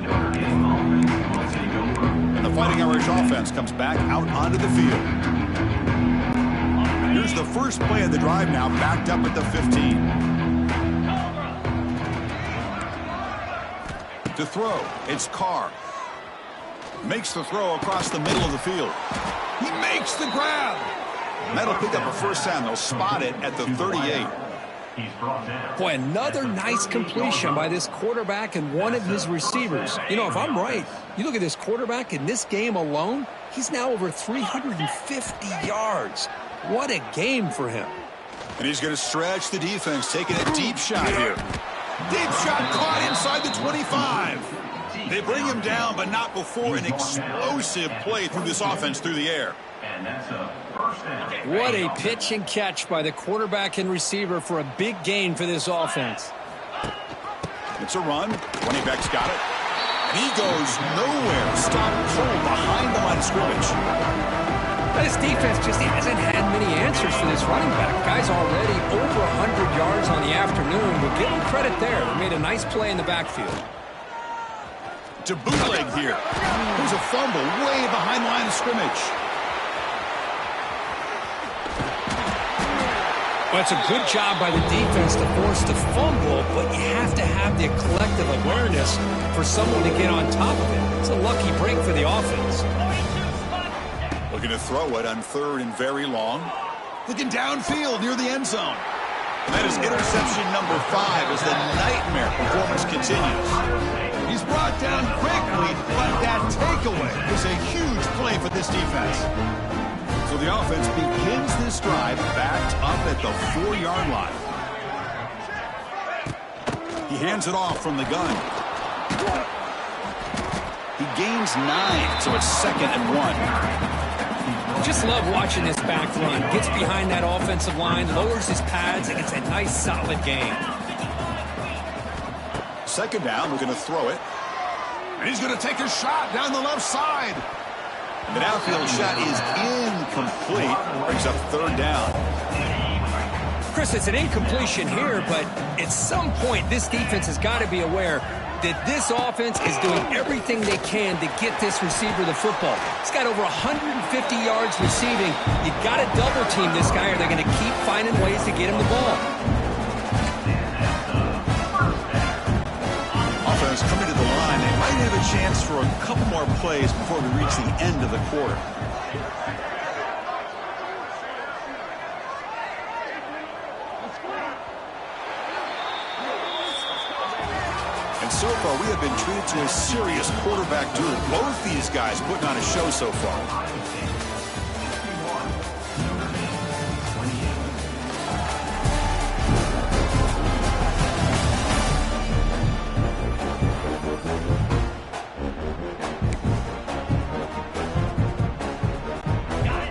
S1: And the Fighting Irish offense comes back out onto the field. Here's the first play of the drive now, backed up at the 15. To throw, it's Carr. Makes the throw across the middle of the field. He makes the grab. That'll pick up a first down. They'll spot it at the 38.
S2: Boy, another nice completion by this quarterback and one of his receivers. You know, if I'm right, you look at this quarterback in this game alone, he's now over 350 yards. What a game for him.
S1: And he's going to stretch the defense, taking a deep shot here. Deep shot caught inside the 25. They bring him down, but not before an explosive play through this offense through the air.
S5: And that's a first down.
S2: What a pitch and catch by the quarterback and receiver for a big gain for this offense.
S1: It's a run. Running back's got it. And he goes nowhere. Stop cold behind the line of scrimmage.
S2: This defense just hasn't had many answers for this running back. Guy's already over 100 yards on the afternoon. We'll give him credit there. He made a nice play in the backfield.
S1: To bootleg here. There's a fumble way behind the line of scrimmage.
S2: Well, it's a good job by the defense to force the fumble, but you have to have the collective awareness for someone to get on top of it. It's a lucky break for the offense.
S1: Looking to throw it on 3rd and very long. Looking downfield near the end zone. That is interception number 5 as the nightmare performance continues. He's brought down quickly, but that takeaway is a huge play for this defense. So the offense begins this drive backed up at the 4-yard line. He hands it off from the gun. He gains 9, so it's 2nd and 1.
S2: Just love watching this back run. Gets behind that offensive line, lowers his pads, and gets a nice solid gain.
S1: 2nd down, we're going to throw it. And he's going to take a shot down the left side. The downfield shot is incomplete. Brings up 3rd down.
S2: Chris, it's an incompletion here, but at some point, this defense has got to be aware that this offense is doing everything they can to get this receiver the football. He's got over 150 yards receiving. You got to double team this guy or they're going to keep finding ways to get him the ball.
S1: Offense coming to the line. They might have a chance for a couple more plays before we reach the end of the quarter. So far, we have been treated to a serious quarterback duel. Both these guys putting on a show so far.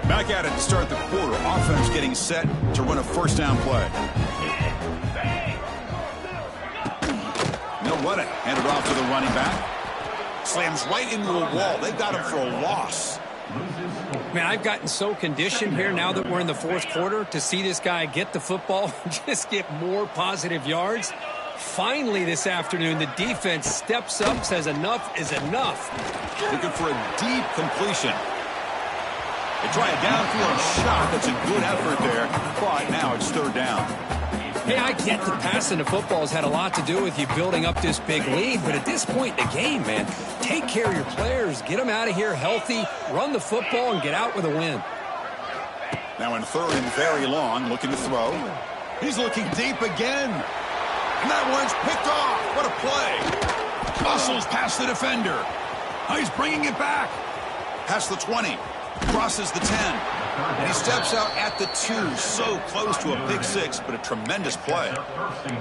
S1: Back at it to start the quarter. Offense getting set to run a 1st down play. What it. Handed off to the running back. Slams right into a wall. They've got him for a loss.
S2: Man, I've gotten so conditioned here now that we're in the 4th quarter to see this guy get the football, just get more positive yards. Finally this afternoon, the defense steps up, says enough is enough.
S1: Looking for a deep completion. They try a downfield shot. That's a good effort there. But now it's 3rd down.
S2: Hey, I get that passing the football has had a lot to do with you building up this big lead, but at this point in the game, man, take care of your players, get them out of here healthy, run the football, and get out with a win.
S1: Now in 3rd and very long, looking to throw. He's looking deep again. And that one's picked off. What a play. Muscles past the defender. Now he's bringing it back. Past the 20. Crosses the 10. And he steps out at the 2. So close to a pick 6, but a tremendous play.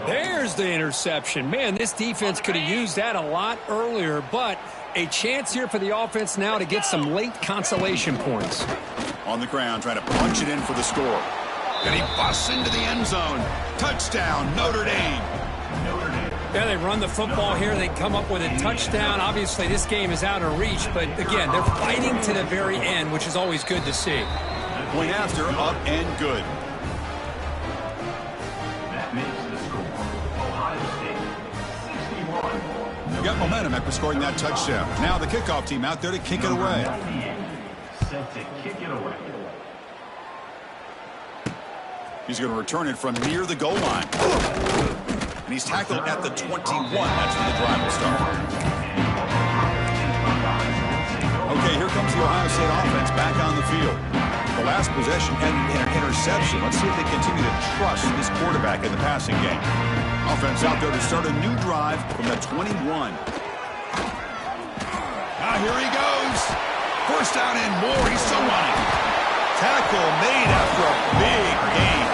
S2: There's the interception. Man, this defense could have used that a lot earlier, but a chance here for the offense now to get some late consolation points.
S1: On the ground, trying to punch it in for the score. And he busts into the end zone. Touchdown, Notre Dame.
S2: Yeah, they run the football here. They come up with a touchdown. Obviously, this game is out of reach, but again, they're fighting to the very end, which is always good to see.
S1: Point after, up and good.
S5: That makes the score Ohio State 61.
S1: Got momentum after scoring that touchdown. Now the kickoff team out there to kick it away.
S5: Set to kick it away.
S1: He's going to return it from near the goal line. And he's tackled at the 21. That's when the drive will start. Okay, here comes the Ohio State offense back on the field. The last possession and an interception. Let's see if they continue to trust this quarterback in the passing game. Offense out there to start a new drive from the 21. Now here he goes. 1st down and more. He's still running. Tackle made after a big gain.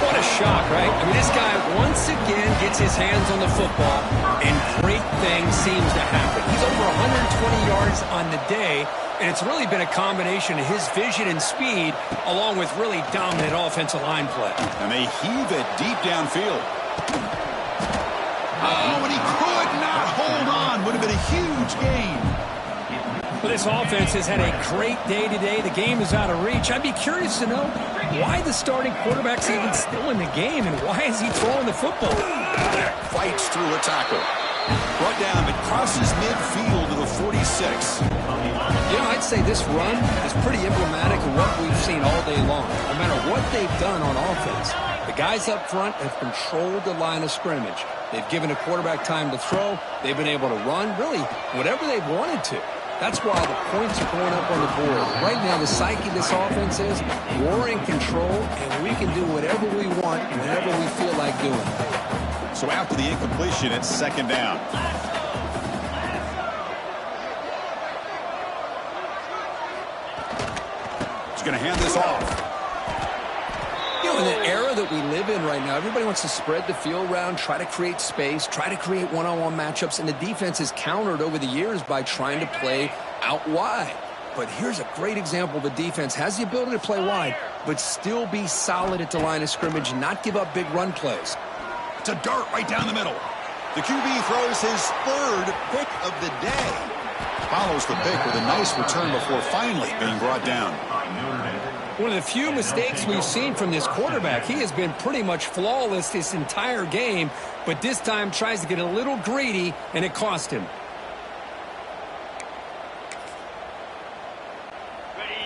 S2: What a shock, right? I mean, this guy once again gets his hands on the football, and great things seems to happen. He's over 120 yards on the day, and it's really been a combination of his vision and speed, along with really dominant offensive line play.
S1: And they heave it deep downfield. Oh, and he could not hold on. Would have been a huge gain.
S2: Well, this offense has had a great day today. The game is out of reach. I'd be curious to know why the starting quarterback's even still in the game, and why is he throwing the football?
S1: Fights through a tackle. Brought down, it crosses midfield to the 46.
S2: You know, I'd say this run is pretty emblematic of what we've seen all day long. No matter what they've done on offense, the guys up front have controlled the line of scrimmage. They've given the quarterback time to throw. They've been able to run, really, whatever they've wanted to. That's why the points are going up on the board. Right now, the psyche of this offense is we're in control, and we can do whatever we want whenever we feel like doing it.
S1: So after the incompletion, it's second down. He's going to hand this off.
S2: You know, in the era that we live in right now, everybody wants to spread the field around, try to create space, try to create one-on-one matchups, and the defense is countered over the years by trying to play out wide. But here's a great example. The defense has the ability to play wide, but still be solid at the line of scrimmage and not give up big run plays.
S1: It's a dart right down the middle. The QB throws his third pick of the day. Follows the pick with a nice return before finally being brought down.
S2: One of the few mistakes we've seen from this quarterback. He has been pretty much flawless this entire game, but this time tries to get a little greedy, and it cost him.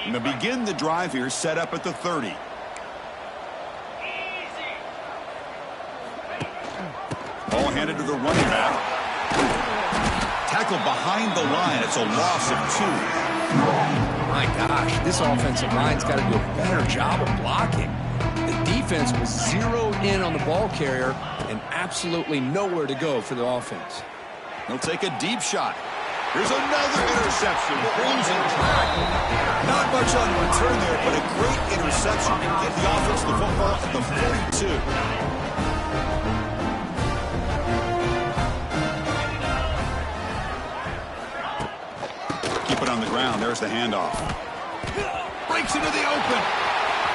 S1: And to begin the drive here, set up at the 30. Ball handed to the running back. Tackled behind the line. It's a loss of 2.
S2: My gosh, this offensive line's got to do a better job of blocking. The defense was zeroed in on the ball carrier and absolutely nowhere to go for the offense.
S1: He'll take a deep shot. Here's another interception. Brings it back. Not much on the return there, but a great interception to get the offense the football at the 42. On the ground, there's the handoff. Breaks into the open.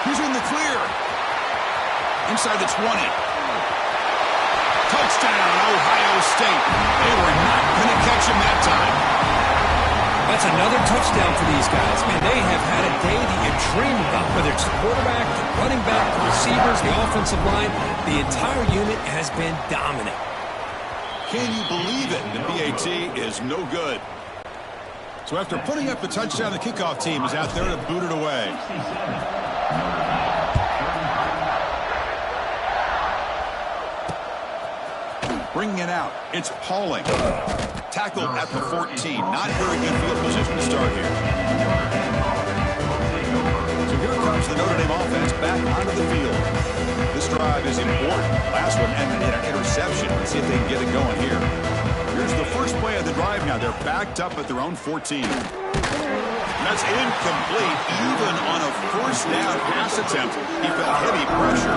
S1: He's in the clear. Inside the 20. Touchdown, Ohio State. They were not going to catch him that time.
S2: That's another touchdown for these guys. Man, they have had a day that you dream about, whether it's the quarterback, the running back, the receivers, the offensive line. The entire unit has been dominant.
S1: Can you believe it? The PAT is no good. So after putting up the touchdown, the kickoff team is out there to boot it away. Bringing it out, it's Pauling. Tackled at the 14. Not very good field position to start here. So here comes the Notre Dame offense back onto the field. This drive is important. Last one ended in an interception. Let's see if they can get it going here. Here's the first play of the drive now. They're backed up at their own 14. That's incomplete. Even on a first down pass attempt, he felt heavy pressure.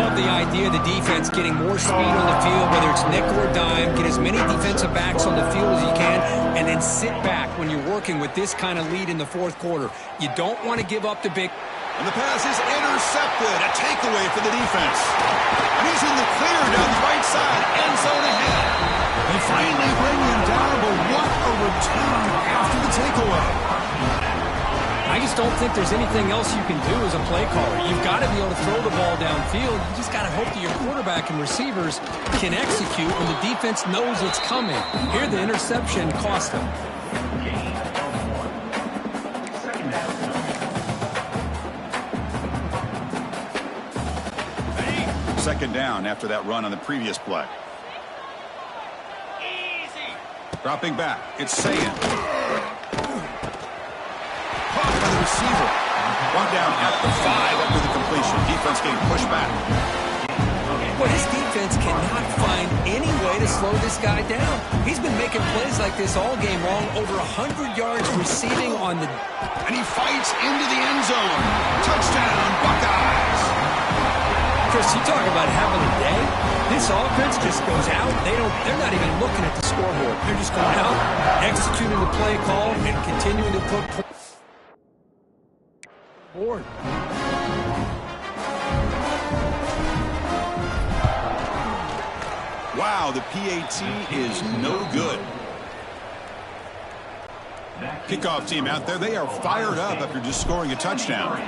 S2: Love the idea of the defense getting more speed on the field, whether it's nickel or dime, get as many defensive backs on the field as you can, and then sit back when you're working with this kind of lead in the fourth quarter. You don't want to give up the big...
S1: And the pass is intercepted. A takeaway for the defense. And he's in the clear down the right side. End zone ahead. They finally bring him down, but what a return after the takeaway.
S2: I just don't think there's anything else you can do as a play caller. You've got to be able to throw the ball downfield. You just got to hope that your quarterback and receivers can execute when the defense knows it's coming. Here, the interception cost them.
S1: Second down after that run on the previous play. Dropping back, it's Sayin. Caught by the receiver. One down at the 5 after the completion. Defense getting pushed back.
S2: Well, his defense cannot find any way to slow this guy down. He's been making plays like this all game long, over 100 yards receiving on the...
S1: And he fights into the end zone. Touchdown, Buckeyes.
S2: Chris, you talk about having a day. This offense just goes out. They're not even looking at the scoreboard. They're just going out, executing the play call, and continuing to put points on the board.
S1: Wow, the PAT is no good. Kickoff team out there, they are fired up after just scoring a touchdown.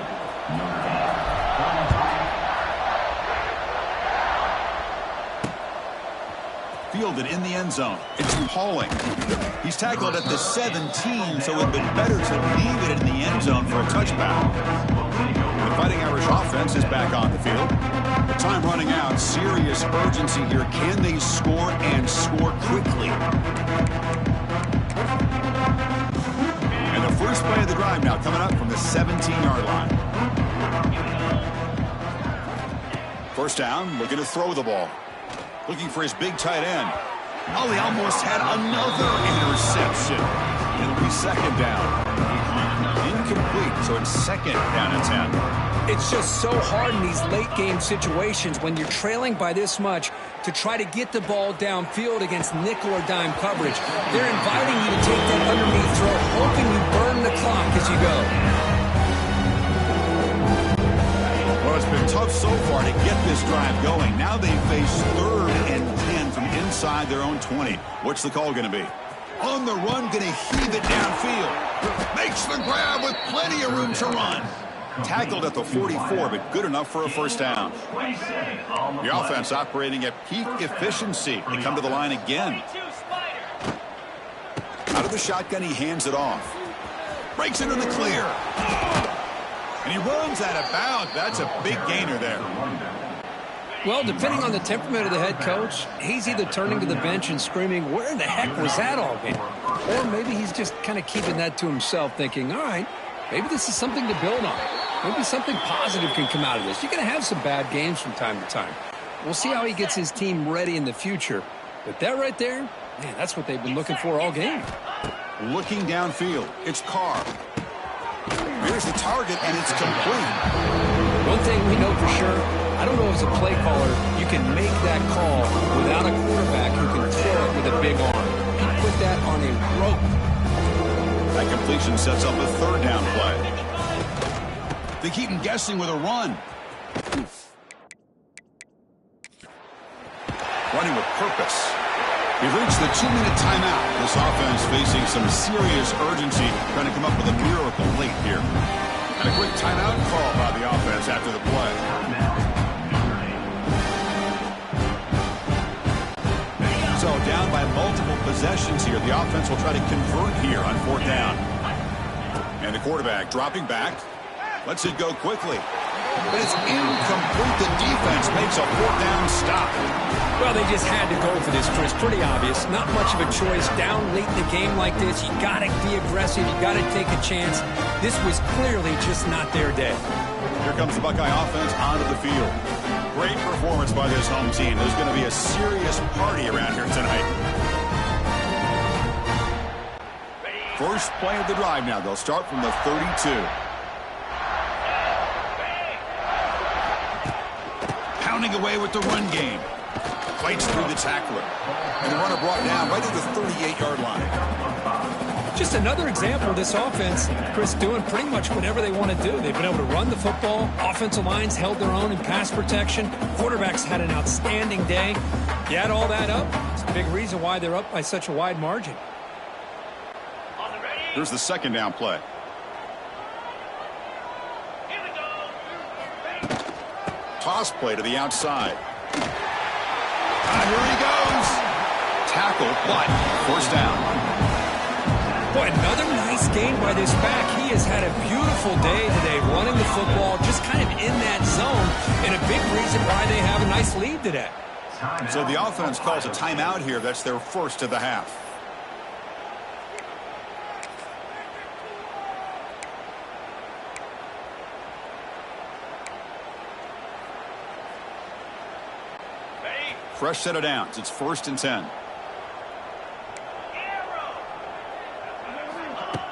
S1: Fielded in the end zone. It's Pauling. He's tackled at the 17, so it would have been better to leave it in the end zone for a touchback. The Fighting Irish offense is back on the field. The time running out. Serious urgency here. Can they score and score quickly? First play of the drive now coming up from the 17-yard line. First down, looking to throw the ball. Looking for his big tight end. Oh, he almost had another interception. It'll be second down. Incomplete, so it's second down and 10.
S2: It's just so hard in these late-game situations when you're trailing by this much to try to get the ball downfield against nickel or dime coverage. They're inviting you to take that underneath throw, hoping you burn the clock as you go.
S1: Well, it's been tough so far to get this drive going. Now they face 3rd and 10 from inside their own 20. What's the call going to be? On the run, going to heave it downfield. Makes the grab with plenty of room to run. Tackled at the 44, but good enough for a first down. The offense operating at peak efficiency. They come to the line again. Out of the shotgun, he hands it off. Breaks into the clear. And he runs out of bounds. That's a big gainer there.
S2: Well, depending on the temperament of the head coach, he's either turning to the bench and screaming, where in the heck was that all game? Or maybe he's just kind of keeping that to himself, thinking, all right, maybe this is something to build on. Maybe something positive can come out of this. You're going to have some bad games from time to time. We'll see how he gets his team ready in the future. But that right there, man, that's what they've been looking for all game.
S1: Looking downfield, it's Carr. Here's the target, and it's complete.
S2: One thing we know for sure, I don't know as a play caller, you can make that call without a quarterback who can throw it with a big arm. He put that on a rope.
S1: That completion sets up a 3rd down play. They keep him guessing with a run. Running with purpose. We've reached the 2-minute timeout. This offense facing some serious urgency, trying to come up with a miracle late here. And a quick timeout call by the offense after the play. So down by multiple possessions here. The offense will try to convert here on 4th down. And the quarterback dropping back. Lets it go quickly. But it's incomplete. The defense makes a 4th down stop.
S2: Well, they just had to go for this, Chris. Pretty obvious. Not much of a choice. Down late in the game like this, you got to be aggressive. You got to take a chance. This was clearly just not their day.
S1: Here comes the Buckeye offense onto the field. Great performance by this home team. There's going to be a serious party around here tonight. First play of the drive now. They'll start from the 32. Pounding away with the run game. Fights through the tackler. And the runner brought down right at the 38-yard line.
S2: Just another example of this offense, Chris, doing pretty much whatever they want to do. They've been able to run the football. Offensive lines held their own in pass protection. Quarterbacks had an outstanding day. You add all that up, it's a big reason why they're up by such a wide margin.
S1: Here's the 2nd down play. Toss play to the outside. Here he goes. Tackle, but first down.
S2: Boy, another nice game by this back. He has had a beautiful day today running the football, just kind of in that zone, and a big reason why they have a nice lead today.
S1: So the offense calls a timeout here. That's their first of the half. Fresh set of downs. It's 1st and 10.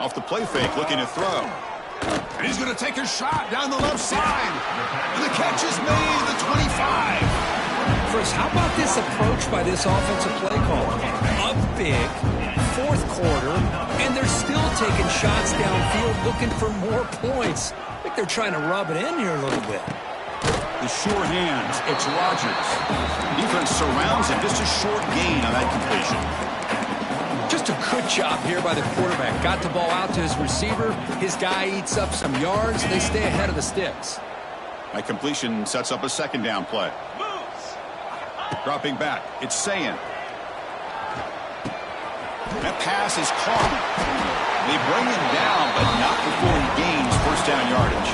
S1: Off the play fake, looking to throw. And he's going to take a shot down the left side. And the catch is made at the 25.
S2: Chris, how about this approach by this offensive play caller? Up big, 4th quarter, and they're still taking shots downfield looking for more points. I think they're trying to rub it in here a little bit.
S1: The sure hands, it's Rodgers. Defense surrounds him, just a short gain on that completion.
S2: Just a good job here by the quarterback. Got the ball out to his receiver. His guy eats up some yards. They stay ahead of the sticks.
S1: That completion sets up a 2nd down play. Dropping back, it's Sayin. That pass is caught. They bring him down, but not before he gains 1st down yardage.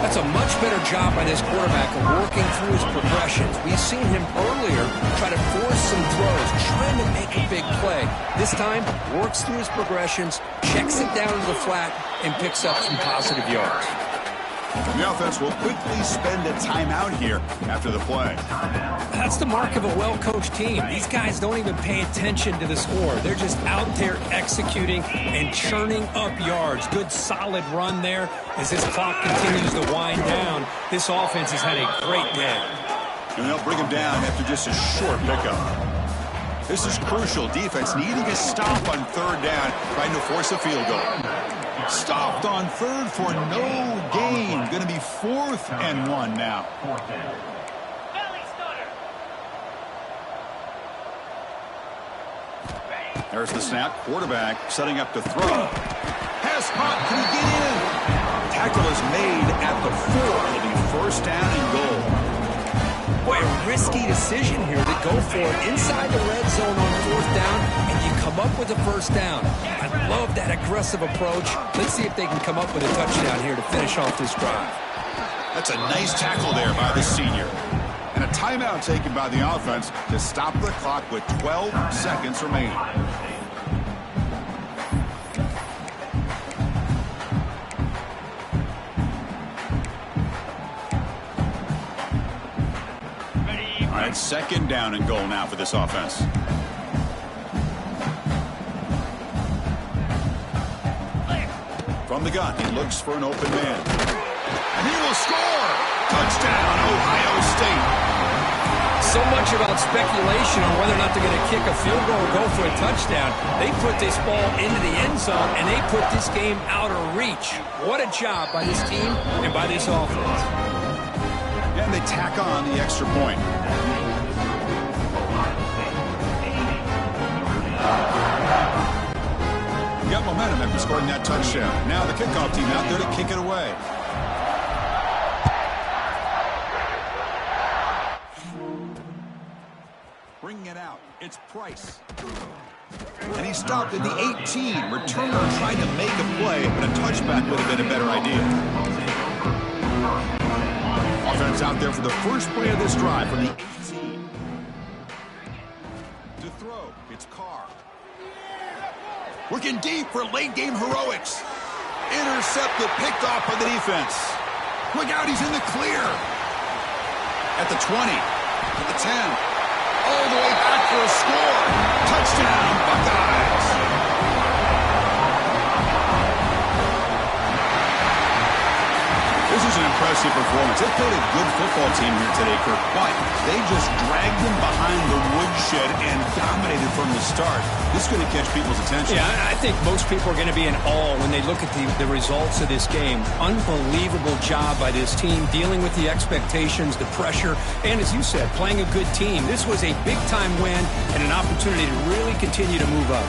S2: That's a much better job by this quarterback of working through his progressions. We've seen him earlier try to force some throws, trying to make a big play. This time, works through his progressions, checks it down to the flat, and picks up some positive yards.
S1: The offense will quickly spend a timeout here after the play.
S2: That's the mark of a well-coached team. These guys don't even pay attention to the score. They're just out there executing and churning up yards. Good, solid run there. As this clock continues to wind down, this offense has had a great day.
S1: And they'll bring him down after just a short pickup. This is crucial. Defense needing a stop on third down, trying to force a field goal. Stopped on third for no gain. Going to be 4th and 1 now. There's the snap. Quarterback setting up to throw. Pass caught. Can he get in? Tackle is made at the 4. It'll be 1st down and goal.
S2: Boy, a risky decision here to go for it inside the red zone on 4th down, and you come up with a 1st down. I love that aggressive approach. Let's see if they can come up with a touchdown here to finish off this drive.
S1: That's a nice tackle there by the senior. And a timeout taken by the offense to stop the clock with 12 seconds remaining. All right, 2nd down and goal now for this offense. From the gun, he looks for an open man. And he will score! Touchdown, Ohio State!
S2: So much about speculation on whether or not they're going to kick a field goal or go for a touchdown. They put this ball into the end zone, and they put this game out of reach. What a job by this team and by this offense.
S1: And they tack on the extra point. Got momentum after scoring that touchdown. Now the kickoff team out there to kick it away. Bringing it out, it's Price. And he stopped at the 18. Returner tried to make a play, but a touchback would have been a better idea. Offense out there for the first play of this drive from the 18. To throw, it's Carr. Working deep for late-game heroics. Intercepted, picked off by the defense. Look out, he's in the clear. At the 20, at the 10. All the way back for a score. Touchdown, Buckeyes. This is an impressive performance. They played a good football team here today, Kirk, but they just dragged them behind the woodshed and dominated from the start. This is going to catch people's attention.
S2: Yeah, I think most people are going to be in awe when they look at the results of this game. Unbelievable job by this team, dealing with the expectations, the pressure, and as you said, playing a good team. This was a big-time win and an opportunity to really continue to move up.